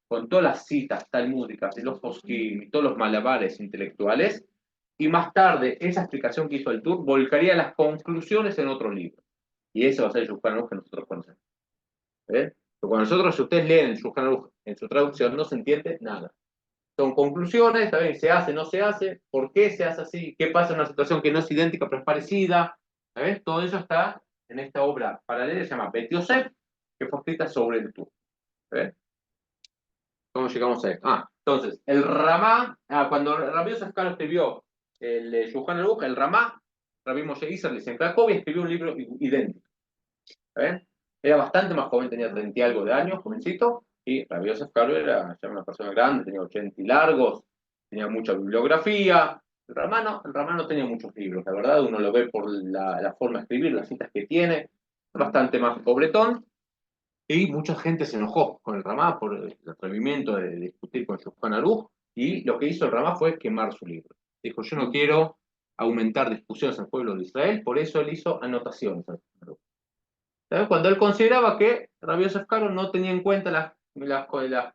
con todas las citas talmúdicas de los poskim y todos los malabares intelectuales, y más tarde esa explicación que hizo el Tur volcaría las conclusiones en otro libro. Y eso va a ser el Shulchan Aruch que nosotros conocemos. Pero cuando nosotros, si ustedes leen el Shulchan Aruch en su traducción, no se entiende nada. Son conclusiones, también se hace, no se hace, por qué se hace así, qué pasa en una situación que no es idéntica pero es parecida. ¿Sabes? Todo eso está en esta obra paralela que se llama Bet Yosef, que fue escrita sobre el Tur. ¿Ves? ¿Cómo llegamos a esto? Entonces, el Ramá, cuando Rabbi Yosef Karo escribió el Shulchan Aruch, el Ramá, Rabbi Moshe Isserles en Cracovia, escribió un libro idéntico. Era bastante más joven, tenía 30 y algo de años, jovencito, y Rabbi Yosef Karo era ya una persona grande, tenía 80 y largos, tenía mucha bibliografía. El Ramá no tenía muchos libros, la verdad, uno lo ve por la forma de escribir, las citas que tiene, bastante más pobretón. Y mucha gente se enojó con el Ramá por el atrevimiento de discutir con Shulchan Aruch, y lo que hizo el Ramá fue quemar su libro. Dijo, yo no quiero aumentar discusiones al pueblo de Israel, por eso él hizo anotaciones al Shulchan Aruch. ¿Sabes? Cuando él consideraba que Rabbi Yosef Karo no tenía en cuenta las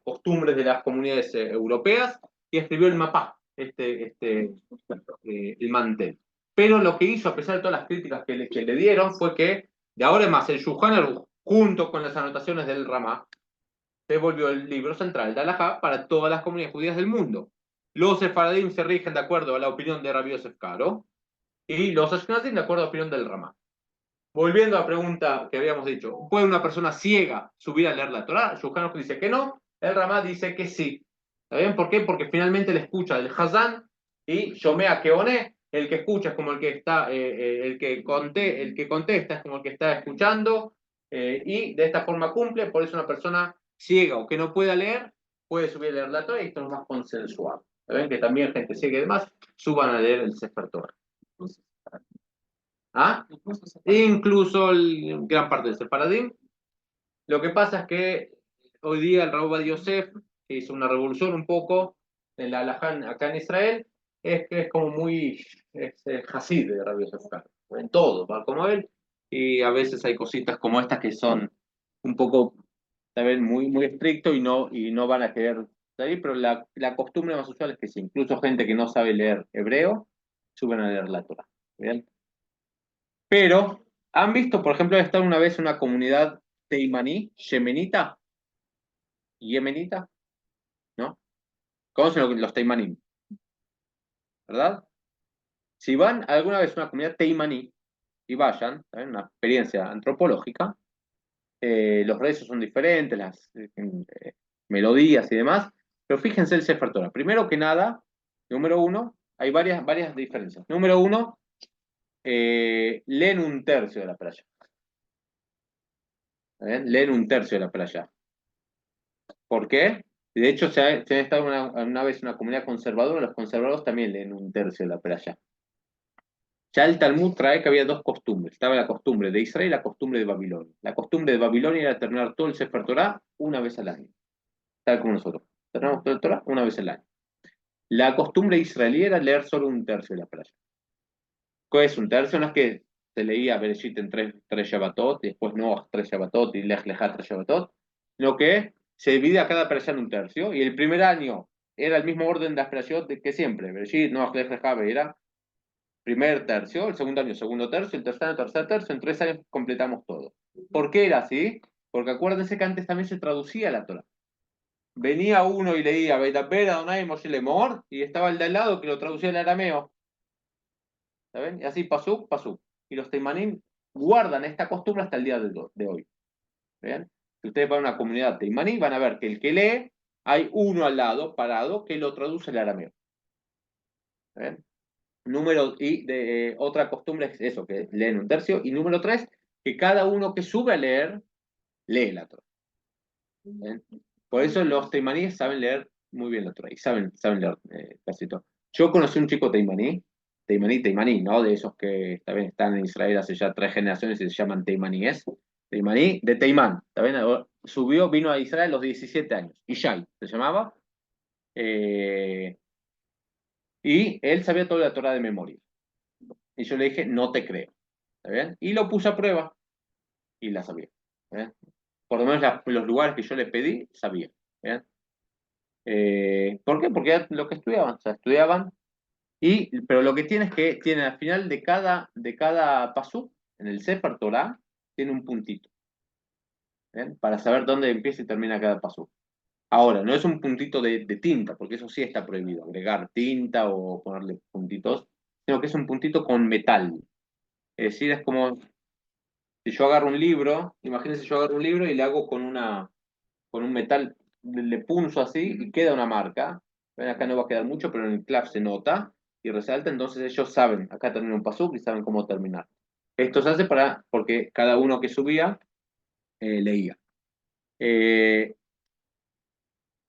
costumbres de las comunidades europeas, y escribió el mapá, el mantel. Pero lo que hizo, a pesar de todas las críticas que le dieron, fue que de ahora en más el Shulchan Aruch, junto con las anotaciones del Ramá, se volvió el libro central de Halajá para todas las comunidades judías del mundo. Los sefaradim se rigen de acuerdo a la opinión de Rabbi Yosef Karo, y los ashkenazim de acuerdo a la opinión del Ramá. Volviendo a la pregunta que habíamos dicho, ¿puede una persona ciega subir a leer la Torá? Shulchan Aruch dice que no, el Ramá dice que sí. ¿Está bien? ¿Por qué? Porque finalmente le escucha el Hazán y Shomea Keoné, el que escucha es como el que está, el que contesta es como el que está escuchando, y de esta forma cumple. Por eso una persona ciega o que no pueda leer puede subir a leer la Torá, y esto es más consensuado. ¿Ven? Que también gente ciega y demás suban a leer el Sefer Torah. Incluso gran parte del Sefaradim. Lo que pasa es que hoy día el Rav Ovadia Yosef, que hizo una revolución un poco en la halajá acá en Israel, es que es como muy hasid de Rabbi Yosef Karo, en todo, va como él, y a veces hay cositas como estas que son un poco, ¿saben? Muy estricto, y no van a querer salir, pero la costumbre más usual es que sí, incluso gente que no sabe leer hebreo, suben a leer la Torah. ¿Bien? Pero, ¿han visto, por ejemplo, estar una vez una comunidad teimaní, yemenita, ¿no? Conocen los teimaní, ¿verdad? Si van alguna vez a una comunidad teimaní y vayan, ¿saben? Una experiencia antropológica, los rezos son diferentes, las melodías y demás, pero fíjense el Sefer Torah. Primero que nada, número uno, hay varias diferencias. Número uno, leen un tercio de la playa. Leen un tercio de la playa. ¿Por qué? De hecho, se ha estado una vez en una comunidad conservadora, los conservadores también leen un tercio de la playa. Ya el Talmud trae que había 2 costumbres. Estaba la costumbre de Israel y la costumbre de Babilonia. La costumbre de Babilonia era terminar todo el Sefer Torah una vez al año. Tal como nosotros. Terminamos todo el Torah una vez al año. La costumbre israelí era leer solo un tercio de la playa. ¿Qué es un tercio? No es que se leía Bereshit en 3 Shabbatot, y después Noach 3 Shabbatot, y Lech Lechá 3 Shabbatot, sino que se divide a cada perashá en un tercio, y el primer año era el mismo orden de las perashot que siempre. Bereshit, Noach, Lech Lechá, era primer tercio, el segundo año segundo tercio, el tercer año tercer tercio, en 3 años completamos todo. ¿Por qué era así? Porque acuérdense que antes también se traducía la Torah. Venía uno y leía Beitaper Adonai Moshe Lemor, y estaba el de al lado que lo traducía al arameo. ¿Saben? Y así pasó. Y los teimanim guardan esta costumbre hasta el día de hoy. ¿Ven? Si ustedes van a una comunidad teimaní, van a ver que el que lee, hay uno al lado, parado, que lo traduce al arameo. ¿Ven? Otra costumbre es eso, que leen un tercio. Y número 3, que cada uno que sube a leer, lee la Torah. ¿Ven? Por eso los teimaníes saben leer muy bien la Torah, y saben leer casi todo. Yo conocí un chico teimaní, ¿no? De esos que también están en Israel hace ya 3 generaciones y se llaman teimaníes. Teimaní, de Teimán, ¿también? Vino a Israel a los 17 años. Ishai se llamaba. Eh, y él sabía toda la Torah de memoria. Y yo le dije, no te creo. ¿Está bien? Y lo puse a prueba y la sabía. ¿Está bien? Por lo menos los lugares que yo le pedí, sabía. ¿Está bien? ¿Por qué? Porque era lo que estudiaban. O sea, estudiaban. Pero lo que tiene es que tiene al final de cada pasú, en el Sefer Torah, tiene un puntito. ¿Bien? Para saber dónde empieza y termina cada pasú. Ahora, no es un puntito de tinta, porque eso sí está prohibido, agregar tinta o ponerle puntitos, sino que es un puntito con metal. Es decir, es como si yo agarro un libro, imagínense yo agarro un libro y le hago con un metal, le punzo así y queda una marca. Ven, acá no va a quedar mucho, pero en el clav se nota y resalta, entonces ellos saben, acá termina un pasuk y saben cómo terminar. Esto se hace porque cada uno que subía leía. Eh,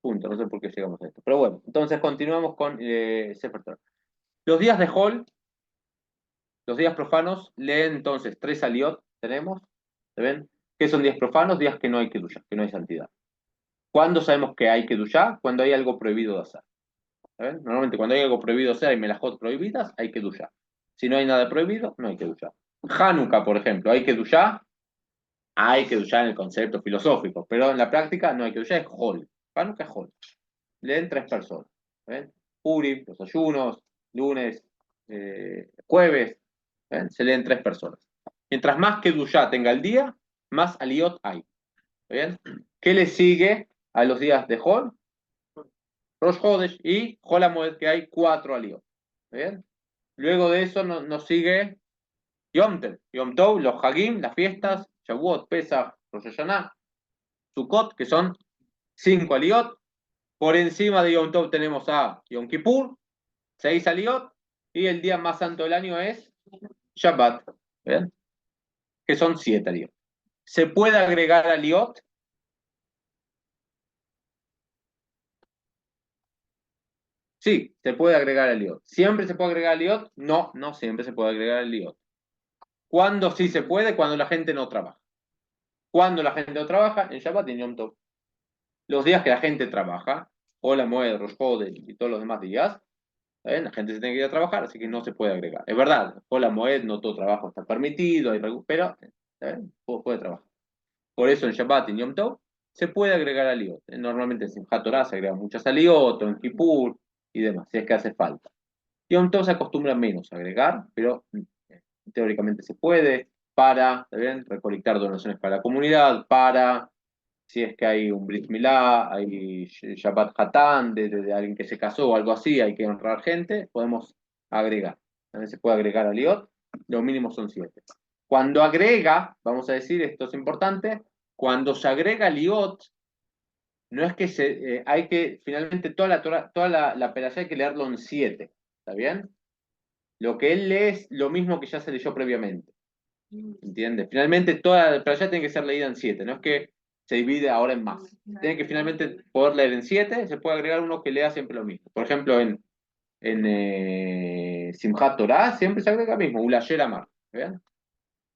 Punto, no sé por qué llegamos a esto. Pero bueno, entonces continuamos con Sefer Torah. Los días de Hol, los días profanos, leen entonces 3 aliot, tenemos, ¿se ven? ¿Qué son días profanos? Días que no hay kedusha, que no hay santidad. ¿Cuándo sabemos que hay kedusha? Cuando hay algo prohibido de hacer. ¿Ven? Normalmente cuando hay algo prohibido de hacer, hay melajot prohibidas, hay kedusha. Si no hay nada prohibido, no hay kedusha. Hanukkah, por ejemplo, ¿hay kedusha? Hay kedusha en el concepto filosófico, pero en la práctica no hay kedusha, es Hol. Hanukkah es Hol. Leen 3 personas. ¿Ven? Purim, los ayunos, lunes, jueves, ¿ven? Se leen 3 personas. Mientras más Kedushá tenga el día, más aliot hay. ¿Bien? ¿Qué le sigue a los días de Hol? Rosh Hodesh y Hol HaMoed, que hay 4 aliot. ¿Bien? Luego de eso nos sigue Yom Tov, los Hagim, las fiestas, Shavuot, Pesach, Rosh Hashanah, Sukkot, que son 5 aliot. Por encima de Yom Tov tenemos a Yom Kippur, 6 aliot, y el día más santo del año es Shabbat, ¿bien? Que son 7 aliot. ¿Se puede agregar aliot? Sí, se puede agregar aliot. ¿Siempre se puede agregar aliot? No, no siempre se puede agregar aliot. ¿Cuándo sí se puede? Cuando la gente no trabaja. ¿Cuándo la gente no trabaja? En Shabbat y en Yom Tov. Los días que la gente trabaja, Hola Moed, Rosh Hodesh y todos los demás días, ¿saben? La gente se tiene que ir a trabajar, así que no se puede agregar. Es verdad, Hola Moed, no todo trabajo está permitido, pero ¿saben? Puede trabajar. Por eso en Shabbat y en Yom Tov se puede agregar aliot. Normalmente en Simchat Torah se agregan muchas aliot, o en Kippur y demás, si es que hace falta. Yom Tov se acostumbra menos a agregar, pero teóricamente se puede para, ¿está bien? Recolectar donaciones para la comunidad, para si es que hay un Brit Milá, hay Shabbat Hatán de alguien que se casó o algo así, hay que honrar gente, podemos agregar. También se puede agregar aliot, lo mínimo son 7. Cuando agrega, vamos a decir, esto es importante, cuando se agrega aliot, no es que hay que, finalmente toda la perashá hay que leerlo en 7, ¿está bien? Lo que él lee es lo mismo que ya se leyó previamente, ¿entiendes? Finalmente toda la perashá tiene que ser leída en 7, no es que se divide ahora en más. Tiene que finalmente poder leer en 7, se puede agregar uno que lea siempre lo mismo. Por ejemplo, en Simchat Torah siempre se agrega lo mismo, Ulayer Amar, ¿bien?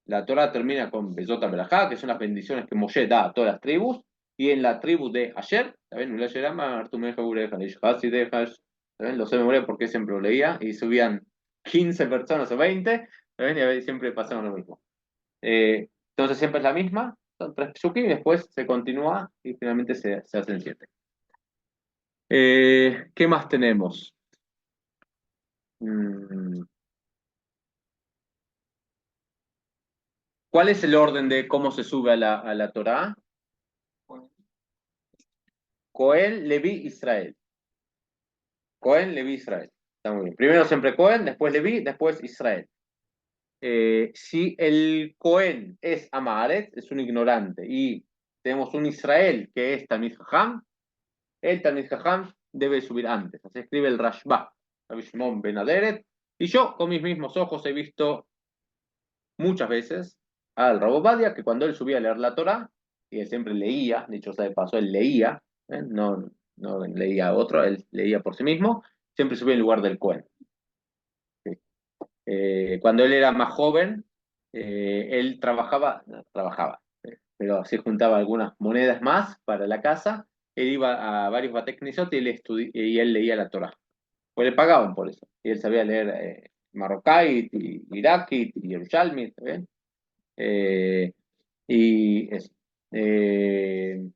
La Torah termina con Bezot HaBerajá, que son las bendiciones que Moshe da a todas las tribus, y en la tribu de Asher, ¿saben? Ulayer Amar, tu meja ureja, Ishhasi dejas, ¿saben? Lo sé de memoria porque siempre lo leía, y subían 15 personas o 20, ¿saben? Y a veces siempre pasaron lo mismo. Entonces siempre es la misma, son 3 psukim, y después se continúa y finalmente se hacen 7. ¿Qué más tenemos? ¿Cuál es el orden de cómo se sube a la Torá? Cohen, Leví, Israel. Cohen, Leví, Israel. Está muy bien. Primero siempre Cohen, después Leví, después Israel. Si el Cohen es Amaret, es un ignorante, y tenemos un Israel que es Talmid Jajam, el Talmid Jajam debe subir antes. Así escribe el Rashba, Rabbi Shimon Ben Aderet, y yo con mis mismos ojos he visto muchas veces al Rabo Badia que cuando él subía a leer la Torá, y él siempre leía, dicho sea de paso, él leía, no leía a otro, él leía por sí mismo, siempre subía en lugar del Cohen. Sí. Cuando él era más joven, él pero así juntaba algunas monedas más para la casa. Él iba a varios Batei Knesset y él leía la Torá. Pues le pagaban por eso. Y él sabía leer marroquí, y iraquí, y yerushalmi, ¿está bien? Y eso. ¿Qué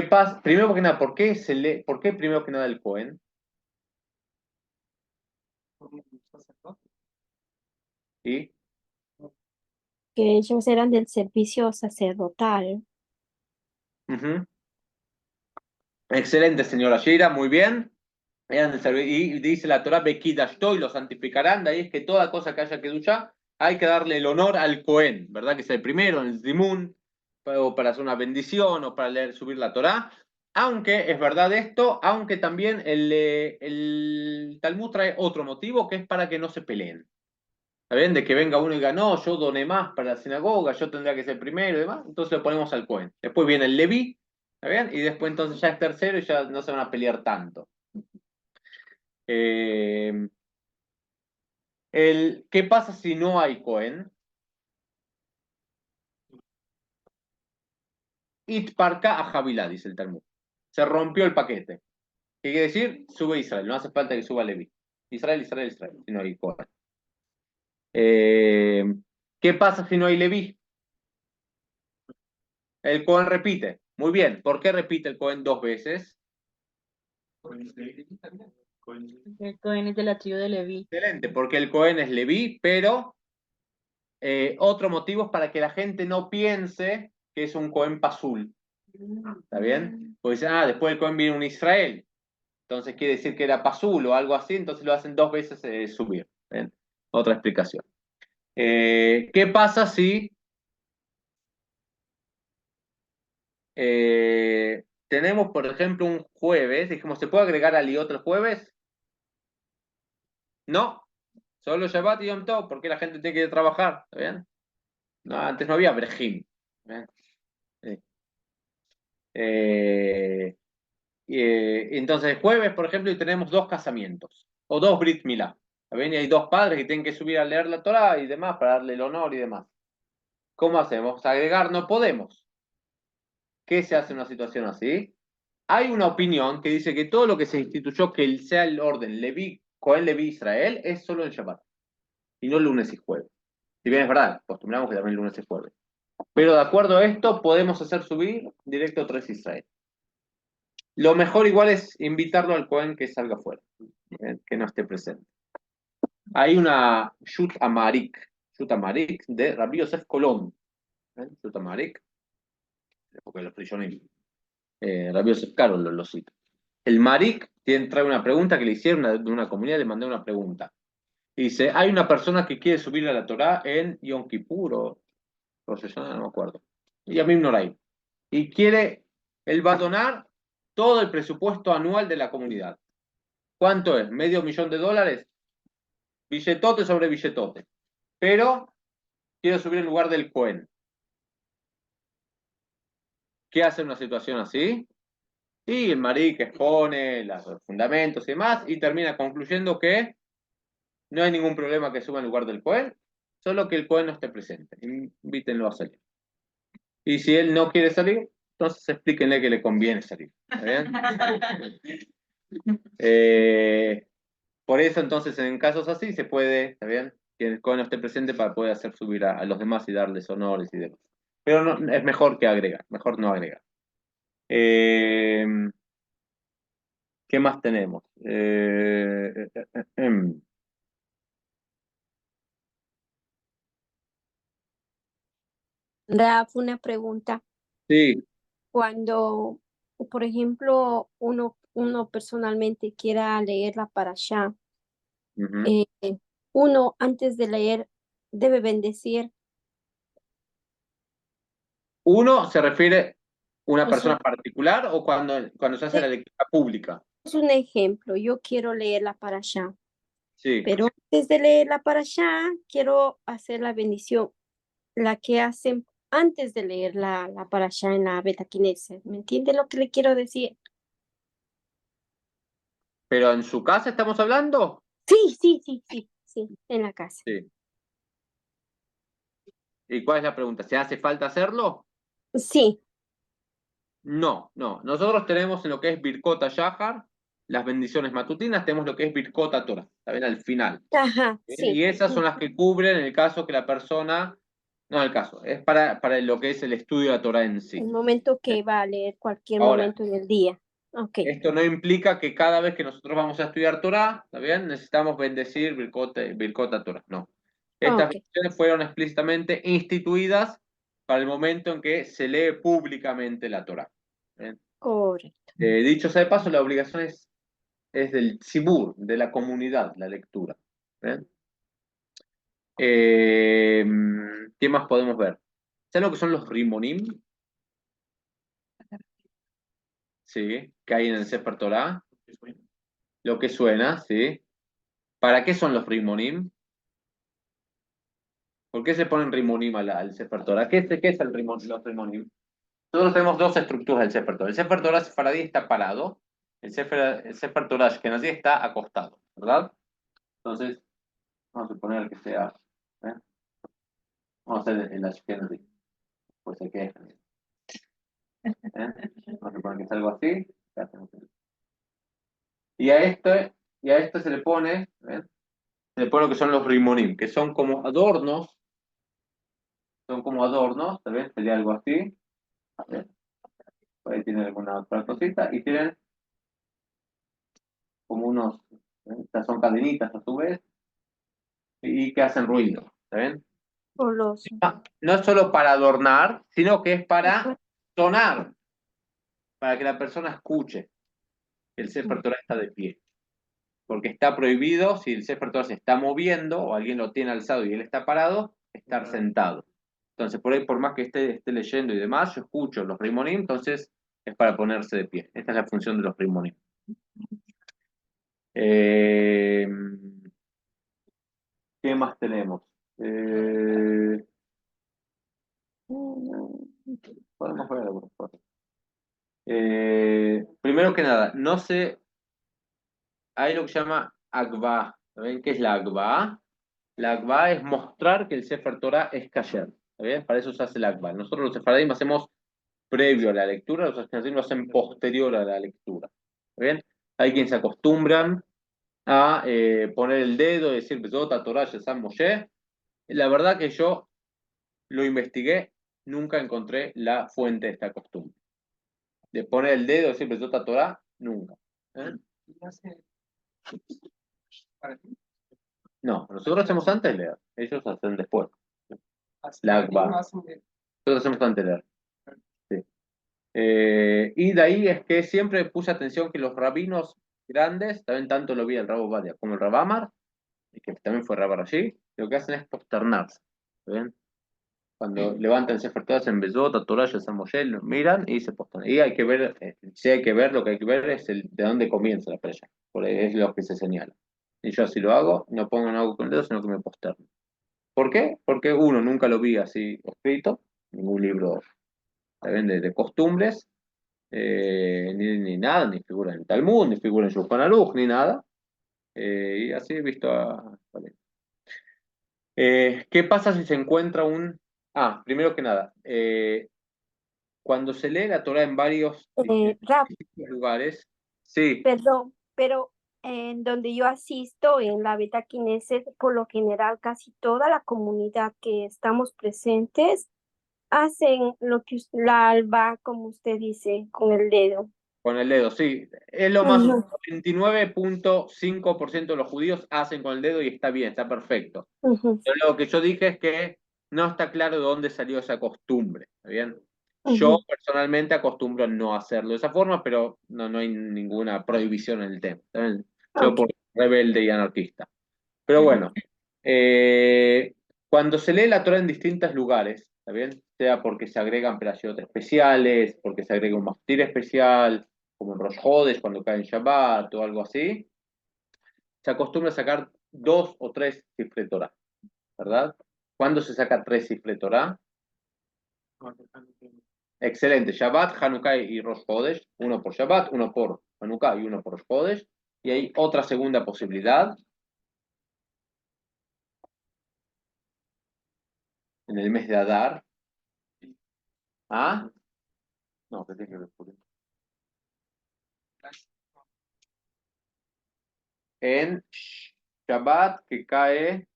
pasa? Primero que nada, ¿por qué primero que nada el Cohen? ¿Sí? Que ellos eran del servicio sacerdotal. Ujú. Excelente, señora Shira, muy bien. Y dice la Torah, Bekidashto, y lo santificarán. De ahí es que toda cosa que haya Kedushá, hay que darle el honor al Cohen, ¿verdad? Que es el primero, el Zimun, o para hacer una bendición, o para leer, subir la Torah. Aunque es verdad esto, aunque también el Talmud trae otro motivo, que es para que no se peleen. ¿Está bien? De que venga uno y diga, no, yo doné más para la sinagoga, yo tendría que ser primero y demás. Entonces lo ponemos al Cohen. Después viene el Leví, ¿está bien? Y después entonces ya es tercero y ya no se van a pelear tanto. ¿Qué pasa si no hay Cohen? Itparka a Javilá, dice el Talmud. Se rompió el paquete. ¿Qué quiere decir? Sube Israel. No hace falta que suba Leví. Israel, Israel, Israel. Si no hay Cohen. ¿Qué pasa si no hay Leví? El Cohen repite. Muy bien. ¿Por qué repite el Cohen 2 veces? El Cohen es de la tribu de Leví. Excelente, porque el Cohen es Leví, pero otro motivo es para que la gente no piense que es un Cohen Pasul. ¿Está bien? Porque dicen, después del Cohen viene un Israel. Entonces quiere decir que era Pasul o algo así, entonces lo hacen 2 veces subir. ¿Bien? Otra explicación. ¿Qué pasa si tenemos, por ejemplo, un jueves? Dijimos, ¿se puede agregar aliot el jueves? No, solo Shabbat y Yom Tov, porque la gente tiene que ir a trabajar. ¿Está bien? No, antes no había Brejim. Sí. Entonces, el jueves, por ejemplo, y tenemos 2 casamientos o 2 Brit Milá. ¿Está bien? Y hay 2 padres que tienen que subir a leer la Torá y demás para darle el honor y demás. ¿Cómo hacemos? Agregar no podemos. ¿Qué se hace en una situación así? Hay una opinión que dice que todo lo que se instituyó que sea el orden Leví, Cohen Leví Israel es solo en Shabbat y no lunes y jueves. Si bien es verdad, acostumbramos que también lunes y jueves. Pero de acuerdo a esto, podemos hacer subir directo 3 Israel. Lo mejor igual es invitarlo al Cohen que salga fuera, que no esté presente. Hay una Shut Amarik de Rabbi Yosef Colón. Shut Amarik, porque los prisioneros. Rabbi Yosef Carol lo cita. El Marik trae una pregunta que le hicieron de una comunidad, le mandé una pregunta. Dice, hay una persona que quiere subir a la Torá en Yom Kippur o Rosh Hashanah, no me acuerdo. Y a mí no la hay. Y él va a donar todo el presupuesto anual de la comunidad. ¿Cuánto es? $500,000. Billetote sobre billetote. Pero quiero subir en lugar del Cohen. ¿Qué hace en una situación así? Y el Marik expone los fundamentos y demás y termina concluyendo que no hay ningún problema que suba en lugar del Cohen, solo que el Cohen no esté presente. Invítenlo a salir. Y si él no quiere salir, entonces explíquenle que le conviene salir. ¿Está bien? Por eso entonces en casos así se puede, ¿está bien? Que el Cohen no esté presente para poder hacer subir a los demás y darles honores y demás. Pero no, es mejor que agregar, mejor no agregar. ¿Qué más tenemos? Raf, una pregunta. Sí. Cuando, por ejemplo, uno personalmente quiera leer la parashá, Uh-huh. uno antes de leer debe bendecir. Uno se refiere a una O persona sea, particular o cuando se hace la lectura pública. es un ejemplo, yo quiero leer la parashá, Sí. pero antes de leer la parashá, quiero hacer la bendición, la que hacen antes de leer la parashá en la Beta Knesset. ¿Me entiende lo que le quiero decir? ¿Pero en su casa estamos hablando? Sí, en la casa. Sí. ¿Y cuál es la pregunta? ¿Se hace falta hacerlo? Sí, No, no. Nosotros tenemos en lo que es Birkota Yahar, las bendiciones matutinas, tenemos lo que es Birkota Torah, ¿está bien? Al final. ajá, Bien, y sí. esas son las que cubren en el caso que la persona, no el caso, es para lo que es el estudio de la Torah en sí. El momento Bien. que va a leer cualquier Ahora, momento del día. Ok. esto no implica que cada vez que nosotros vamos a estudiar Torah, ¿está bien? Necesitamos bendecir Birkota Torah, no. Estas Ok, bendiciones fueron explícitamente instituidas para el momento en que se lee públicamente la Torah. ¿Bien? correcto. Dicho sea de paso, la obligación es del tzibur, de la comunidad, la lectura. ¿Bien? Eh, ¿Qué más podemos ver? ¿Saben lo que son los rimonim? Sí, que hay en el Sefer Torah. Lo que suena, sí. ¿Para qué son los rimonim? ¿Por qué se ponen rimonim al Sefer Torah? ¿Qué es los rimonim? Nosotros tenemos dos estructuras del Sefer Torah. El Sefer Torah sefaradí está parado. El Sefer Torah ashkenazí está acostado, ¿verdad? Entonces, vamos a suponer que sea... ¿eh? Vamos a hacer el ashkenazí. Pues se queja. Vamos a suponer que es algo así. Y a esto se le pone, ¿eh? Se le pone lo que son los rimonim, que son como adornos, tal vez sería algo así. A ver, por ahí tiene alguna otra cosita, y tienen como unos, estas son cadenitas a su vez, y que hacen ruido, ¿está bien? Goloso. No es solo para adornar, sino que es para sonar, para que la persona escuche que el Sefer Torah está de pie. Porque está prohibido, si el Sefer Torah se está moviendo, o alguien lo tiene alzado y él está parado, estar sentado. Entonces, por ahí, por más que esté leyendo y demás, yo escucho los rimonim, entonces es para ponerse de pie. Esta es la función de los rimonim. Eh, ¿Qué más tenemos? Podemos ver algunas cosas. Primero que nada, no sé, hay lo que se llama Agba. ¿Saben qué es la Agba? La Agba es mostrar que el Sefer Torah es kasher. ¿Está bien? Para eso se hace la Agba. Nosotros los sefaradim hacemos previo a la lectura, los ashkenazim lo hacen posterior a la lectura. ¿Está bien? Hay quienes se acostumbran a poner el dedo y decir Bezota Torah Yesam Moshe. La verdad que yo lo investigué, nunca encontré la fuente de esta costumbre. De poner el dedo y decir Bezota Torah, nunca. ¿Eh? No, nosotros hacemos antes de leer, ellos hacen después. La Agba. Nosotros hacemos antes de leer. Sí. Y de ahí es que siempre puse atención que los rabinos grandes, también tanto lo vi el Rabo Badia como el Rabamar, y que también fue Rabar allí, lo que hacen es posternarse. ¿Ven? Cuando levantan Sefer Torah en Bezot, Torah, San Moshe, lo miran y se posternan. Y hay que ver, si hay que ver, lo que hay que ver es de dónde comienza la playa. Por ahí es lo que se señala. Y yo así lo hago, no pongo en algo con el dedo, sino que me posterno. ¿Por qué? Porque uno, nunca lo vi así escrito, ningún libro de costumbres, ni nada, ni figura en el Talmud, ni figura en Shulchan Aruch, ni nada. Y así he visto vale. ¿Qué pasa si se encuentra un... Ah, primero que nada, cuando se lee la Torah en varios Rap, distintos lugares, sí, perdón, pero en donde yo asisto, en la Beta Knesset, por lo general casi toda la comunidad que estamos presentes hacen lo que la alba, como usted dice, con el dedo. con el dedo, sí. Es lo más... Ujú, 29.5% de los judíos hacen con el dedo y está bien, está perfecto. ujú, Pero lo que yo dije es que no está claro de dónde salió esa costumbre, ¿está bien? Yo ujú. personalmente acostumbro a no hacerlo de esa forma, pero no hay ninguna prohibición en el tema. ¿Está bien? Yo Ok. por rebelde y anarquista. Pero bueno, cuando se lee la Torah en distintos lugares, ¿está bien? Sea porque se agregan perashot especiales, porque se agrega un maftir especial, como en Rosh Hodesh, cuando cae en Shabbat o algo así, se acostumbra a sacar 2 o 3 cifre Torah, ¿verdad? ¿Cuándo se saca 3 cifre Torah? Excelente. Shabbat, Hanukkah y Rosh Hodesh. Uno por Shabbat, uno por Hanukkah y uno por Rosh Hodesh. Y hay otra segunda posibilidad. En el mes de Adar. ¿Ah? No, que tiene que ver por eso. En Shabbat, que cae,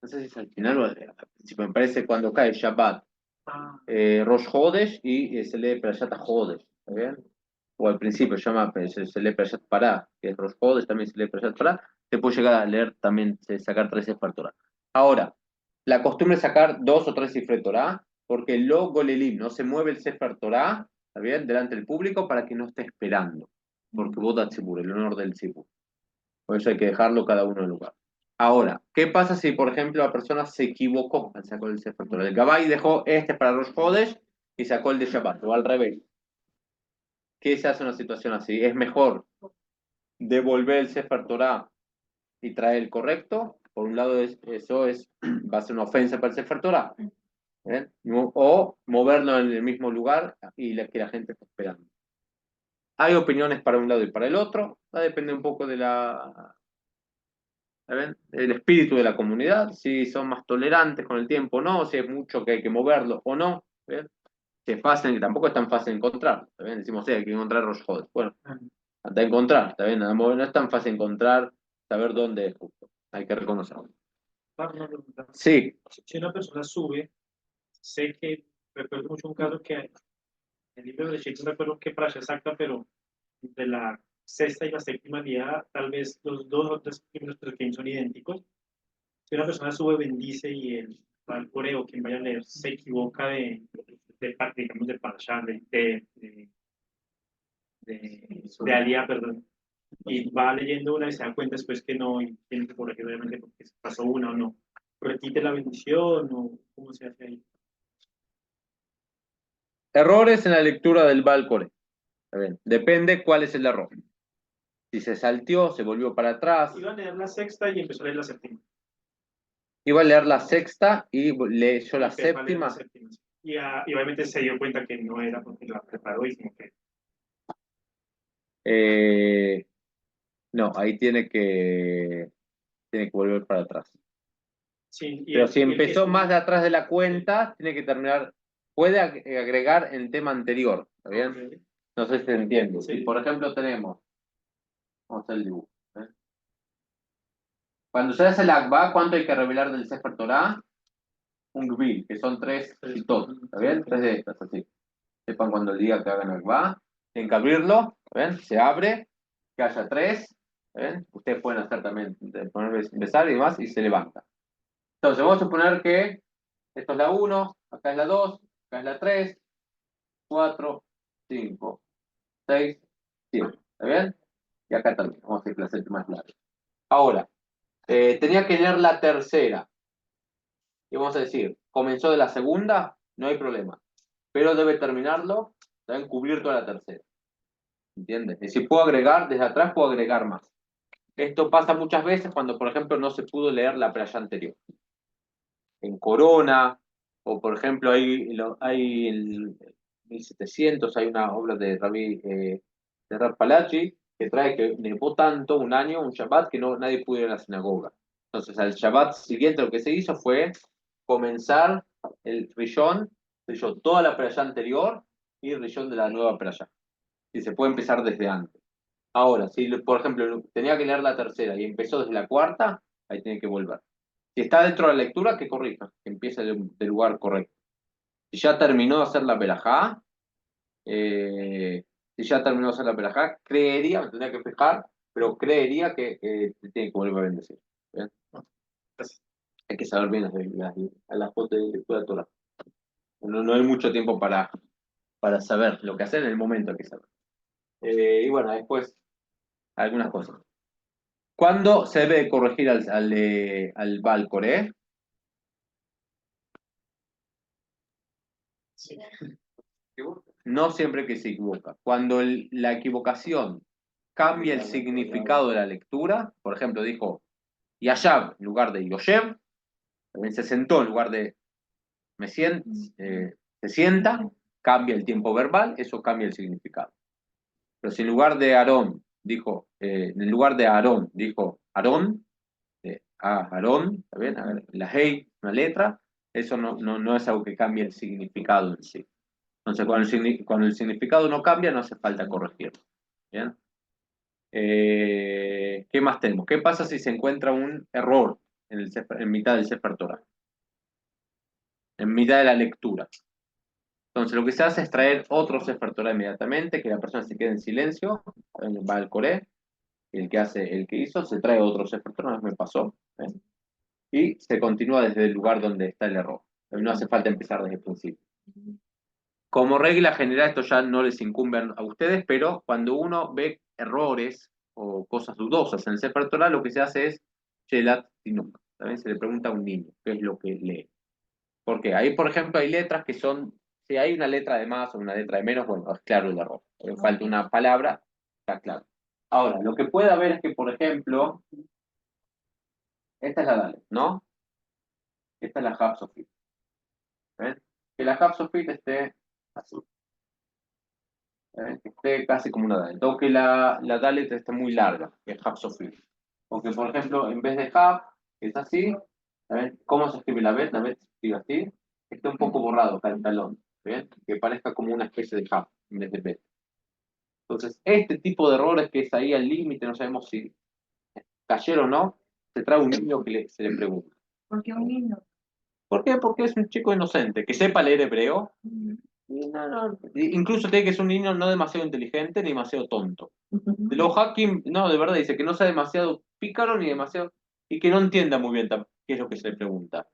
no sé si es al final o al principio, me parece cuando cae Shabbat, Rosh Hodesh y se lee Perashat Hodesh, ¿está bien? O al principio se lee Perashat Pará, que es Rosh Hodesh, también se lee Perashat Pará, se puede llegar a leer también, sacar 3 Sefer Torah. Ahora, la costumbre es sacar 2 o 3 Sefer Torah, porque lo Golelim, no se mueve el Sefer Torah, ¿está bien? Delante del público para que no esté esperando, porque vota Tzibur, el honor del Tzibur. Por eso hay que dejarlo cada uno en lugar. Ahora, ¿qué pasa si, por ejemplo, la persona se equivocó al sacar el Sefer Torah? El Gabay dejó este para Rosh Hodesh y sacó el de Shabbat, o al revés. ¿Qué se hace en una situación así? ¿Es mejor devolver el Sefer Torah y traer el correcto? Por un lado, eso va a ser una ofensa para el Sefer Torah. ¿Eh? O moverlo en el mismo lugar y que la gente esté esperando. Hay opiniones para un lado y para el otro. Va a depender un poco de el espíritu de la comunidad, si son más tolerantes con el tiempo o no, si es mucho que hay que moverlo o no. ¿Ven? Si es fácil, que tampoco es tan fácil de encontrar. ¿Está bien? Decimos, hay que encontrar Rosh Hodesh. Bueno, hasta encontrar, ¿está bien? No es tan fácil encontrar, saber dónde es justo. Hay que reconocerlo. Una pregunta. Sí, Si una persona sube, sé que recuerdo mucho un caso que en el libro de Sheikh no recuerdo qué frase exacta, pero de la sexta y la séptima día, tal vez los 2 o 3 primeros pequeños son idénticos. Si una persona sube, bendice y el coreo, quien vaya a leer, se equivoca digamos, de parashá, de alía, perdón, y va leyendo una y se da cuenta después que no, y tiene que corregir obviamente porque se pasó una o no. ¿Repite la bendición o cómo se hace ahí? errores en la lectura del Baal Coré. Está bien. Depende cuál es el error. Si se salteó, se volvió para atrás. Iba a leer la sexta y empezó a leer la séptima. Iba a leer la sexta y leyó la Empezó a leer séptima. la séptima. Y obviamente se dio cuenta que no era porque la preparó y sino que No, ahí tiene que volver para atrás. sí, Pero si el que empezó sube- más de atrás de la cuenta, tiene que terminar. Puede agregar el tema anterior, ¿está bien? Ok. No sé si se entiende. Sí. Si, por ejemplo, tenemos. Vamos a hacer el dibujo. ¿Eh? Cuando se hace el Akba, ¿cuánto hay que revelar del Sefer Torah? Un Gbil, que son 3 y todo. ¿Está bien? 3 de estas, así. Sepan cuando el día que hagan Akba. Tienen que abrirlo, ¿ven? Se abre, que haya 3. ¿Ven? Ustedes pueden hacer también, empezar y demás, y se levanta. Entonces, vamos a suponer que esto es la 1, acá es la 2, acá es la 3, 4, 5, 6, 7. ¿Está bien? Y acá también. Vamos a hacer la séptima más larga. Ahora, tenía que leer la tercera. Y vamos a decir, comenzó de la segunda, no hay problema. Pero debe terminarlo, deben cubrir toda la tercera. ¿Entiendes? Y si puedo agregar, desde atrás puedo agregar más. Esto pasa muchas veces cuando, por ejemplo, no se pudo leer la playa anterior. En Corona, o por ejemplo, hay en 1700, hay una obra de Rab Palachi, que trae que nevó tanto un año, un Shabbat, que nadie pudo ir a la sinagoga. Entonces, al Shabbat siguiente lo que se hizo fue comenzar el Rishon, leyó toda la playa anterior y el Rishon de la nueva playa. Y se puede empezar desde antes. Ahora, si por ejemplo tenía que leer la tercera y empezó desde la cuarta, ahí tiene que volver. Si está dentro de la lectura, que corrija, que empiece del lugar correcto. Si ya terminó de hacer la perajá, creería, me tendría que fijar, pero creería que tiene que volver a bendecir. ¿Bien? Hay que saber bien las fotos de lectura de Torah. No hay mucho tiempo para saber lo que hacer en el momento hay que saber. Y bueno, después algunas cosas. ¿Cuándo se debe corregir al Baal Coré? Sí. No siempre que se equivoca. Cuando la equivocación cambia el significado de la lectura, por ejemplo, dijo Yashav en lugar de Yoshev, también se sentó en lugar de se sienta, cambia el tiempo verbal, eso cambia el significado. Pero si en lugar de Aarón dijo, en el lugar de Aarón, dijo Aarón, Aarón, ¿está bien? A ver, la hey, una letra, eso no es algo que cambie el significado en sí. Entonces, cuando el significado no cambia, no hace falta corregirlo. ¿Bien? ¿Qué más tenemos? ¿Qué pasa si se encuentra un error en mitad del Sefer Torah? En mitad de la lectura. Entonces, lo que se hace es traer otro Sefer Torah inmediatamente, que la persona se quede en silencio, va al Coré, el que hizo, se trae otro Sefer Torah, me pasó, ¿eh? Y se continúa desde el lugar donde está el error. No hace falta empezar desde el principio. Como regla general, esto ya no les incumbe a ustedes, pero cuando uno ve errores o cosas dudosas en el Sefer Torah, lo que se hace es Shelat Tinuk. También se le pregunta a un niño qué es lo que lee. Porque ahí, por ejemplo, hay letras que son, si hay una letra de más o una letra de menos, bueno, es claro el error. Falta una palabra, está claro. Ahora, lo que puede haber es que, por ejemplo, esta es la Dalet, ¿no? Esta es la Hapsofit. ¿Ven? Que la Hapsofit esté así. Que esté casi como una Dalet. O que la Dalet esté muy larga, que es Hapsofit. O que, por ejemplo, en vez de Hap, que es así, ¿ven? ¿Cómo se escribe la Bet? La Bet se escribe así, que esté un poco borrado acá el talón. ¿Ven? Que parezca como una especie de Hap en vez de Bet. Entonces, este tipo de errores que es ahí al límite, no sabemos si cayeron o no, se trae un niño que se le pregunta. ¿Por qué un niño? ¿Por qué? Porque es un chico inocente, que sepa leer hebreo. Y incluso tiene que ser un niño no demasiado inteligente ni demasiado tonto. De los Hakim, no, de verdad, dice que no sea demasiado pícaro ni demasiado. Y que no entienda muy bien qué es lo que se le pregunta.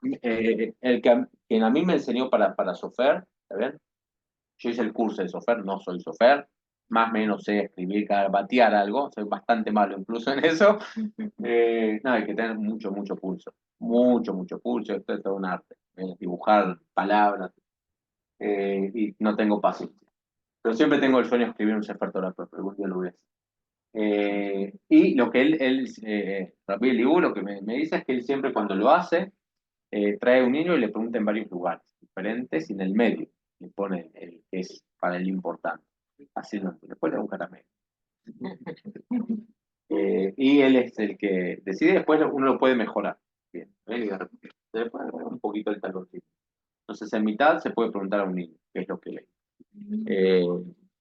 Quien a mí me enseñó para Sofer, ¿está bien? Yo hice el curso de Sofer, no soy Sofer. Más o menos sé escribir, batear algo, soy bastante malo incluso en eso. No, hay que tener mucho pulso. Mucho pulso, esto es todo un arte. Dibujar palabras, y no tengo paciencia. Pero siempre tengo el sueño de escribir un Sefer Torah, pero algún día lo voy a hacer. Y lo que Rabbi Eliú, lo que me dice es que él siempre cuando lo hace, trae un niño y le pregunta en varios lugares diferentes y en el medio le pone el que es para él importante. Así no, después le da un caramelo. Y él es el que decide, después uno lo puede mejorar. Bien, se puede un poquito el taloncito. Entonces, en mitad se puede preguntar a un niño qué es lo que lee.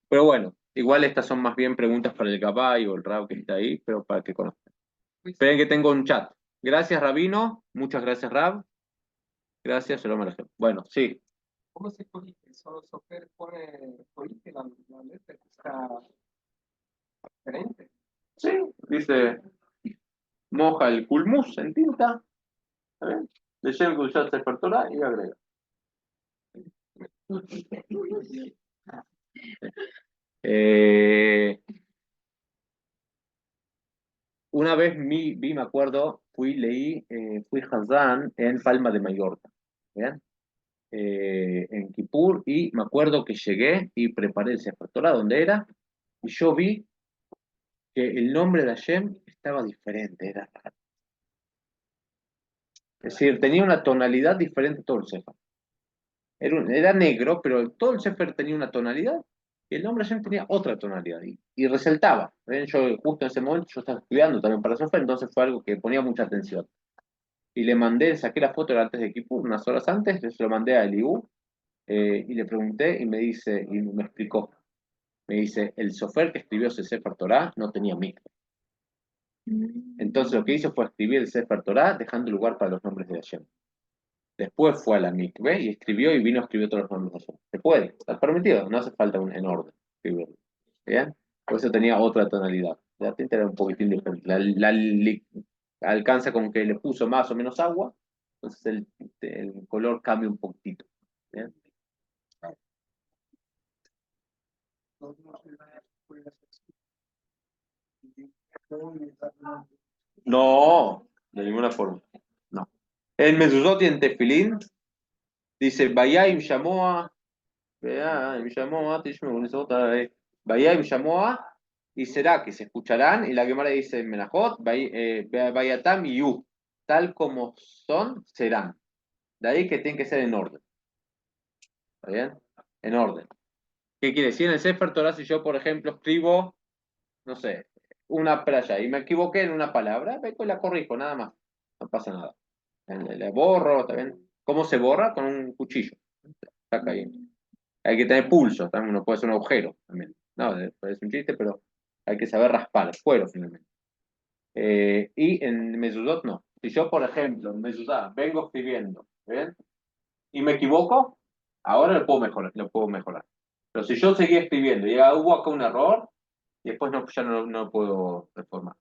Pero bueno, igual estas son más bien preguntas para el Gabay o el Rab que está ahí, pero para que conozcan. Esperen que tengo un chat. Gracias, Rabino. Muchas gracias, Rab. Gracias, Shalom Alejem. Bueno, sí. ¿Cómo se corrige? Solo Sofer corrige la letra que está diferente. Sí, dice, moja el culmus en tinta. ¿Está bien? Le lleva que usar Sefer Torah y agrega. Una vez me acuerdo, fui Hazán en Palma de Mallorca, ¿bien? En Kipur, y me acuerdo que llegué y preparé el Sefer Torah donde era, y yo vi que el nombre de Hashem estaba diferente, era raro. Es decir, tenía una tonalidad diferente todo el Sefer. Era negro, pero todo el Sefer tenía una tonalidad, y el nombre de Hashem tenía otra tonalidad, y resaltaba. ¿Ven? Yo justo en ese momento yo estaba estudiando también para Sefer, entonces fue algo que ponía mucha atención. Y le mandé, saqué la foto era antes de Kipur, unas horas antes, yo se lo mandé a Eliú, y le pregunté y me dice, y me explicó. Me dice, el sofer que escribió ese Sefer Torah no tenía mikve. Entonces lo que hizo fue escribir el Sefer Torah dejando lugar para los nombres de Hashem. Después fue a la mikve y escribió y vino a escribir todos los nombres de Hashem. Se puede, está permitido, no hace falta en orden escribirlo. ¿Bien? Por eso tenía otra tonalidad. La tinta era un poquitín diferente. Alcanza con que le puso más o menos agua, entonces el color cambia un poquitito. ¿Bien? No, de ninguna forma. No. El Mezuzot y en Tefilín dice, Bayayim Shamoa, Bayayim Shamoa, Bayayim Shamoa, y será que se escucharán, y la Gemara dice Menajot, Bayatam y Yu, tal como son, serán. De ahí que tienen que ser en orden. ¿Está bien? En orden. ¿Qué quiere decir? En el Sefer Torah, si yo, por ejemplo, escribo no sé, una playa y me equivoqué en una palabra, vengo y la corrijo, nada más. No pasa nada. Le borro, también. ¿Cómo se borra? Con un cuchillo. Saca ahí. Hay que tener pulso, también uno puede hacer un agujero también. No, es un chiste, pero hay que saber raspar el cuero finalmente. Y en Mezuzot no. Si yo, por ejemplo, en Mezuzá vengo escribiendo, ¿ven? Y me equivoco, ahora lo puedo mejorar, lo puedo mejorar. Pero si yo seguía escribiendo y hubo acá un error, y después no, ya no puedo reformar.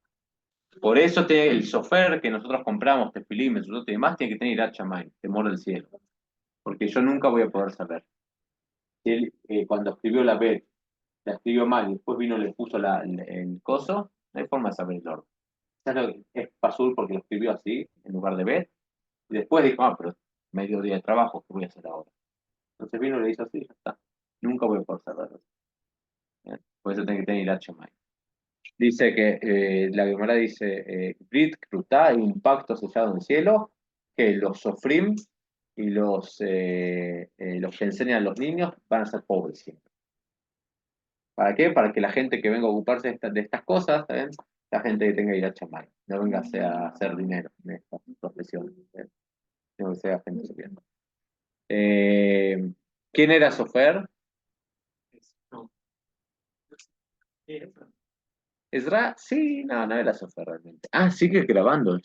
Por eso el software que nosotros compramos, Tefilín, Mezuzot y demás, tiene que tener Irat Shamayim, temor del cielo. Porque yo nunca voy a poder saber. Si él, cuando escribió la B, la escribió mal y después vino y le puso el coso, no hay forma de saber el orden. Es Pasul porque lo escribió así, en lugar de B, y después dijo, pero medio día de trabajo, ¿qué voy a hacer ahora? Entonces vino y le hizo así, ya está. Nunca voy a poder saberlo. Por eso tiene que tener Irat Shamayim. Dice que la Gemara dice, Brit Krutá, hay un pacto sellado en el cielo, que los Sofrim y los que enseñan a los niños van a ser pobres siempre. ¿Para qué? Para que la gente que venga a ocuparse de estas cosas, ¿saben? La gente que tenga Irat Shamayim, no venga a hacer dinero en estas profesiones, ¿saben? No que sea gente sufriendo. ¿Quién era Sofer? No. Sí, esa. ¿Ezra? Sí, no era Sofer realmente. Ah, sigue grabando.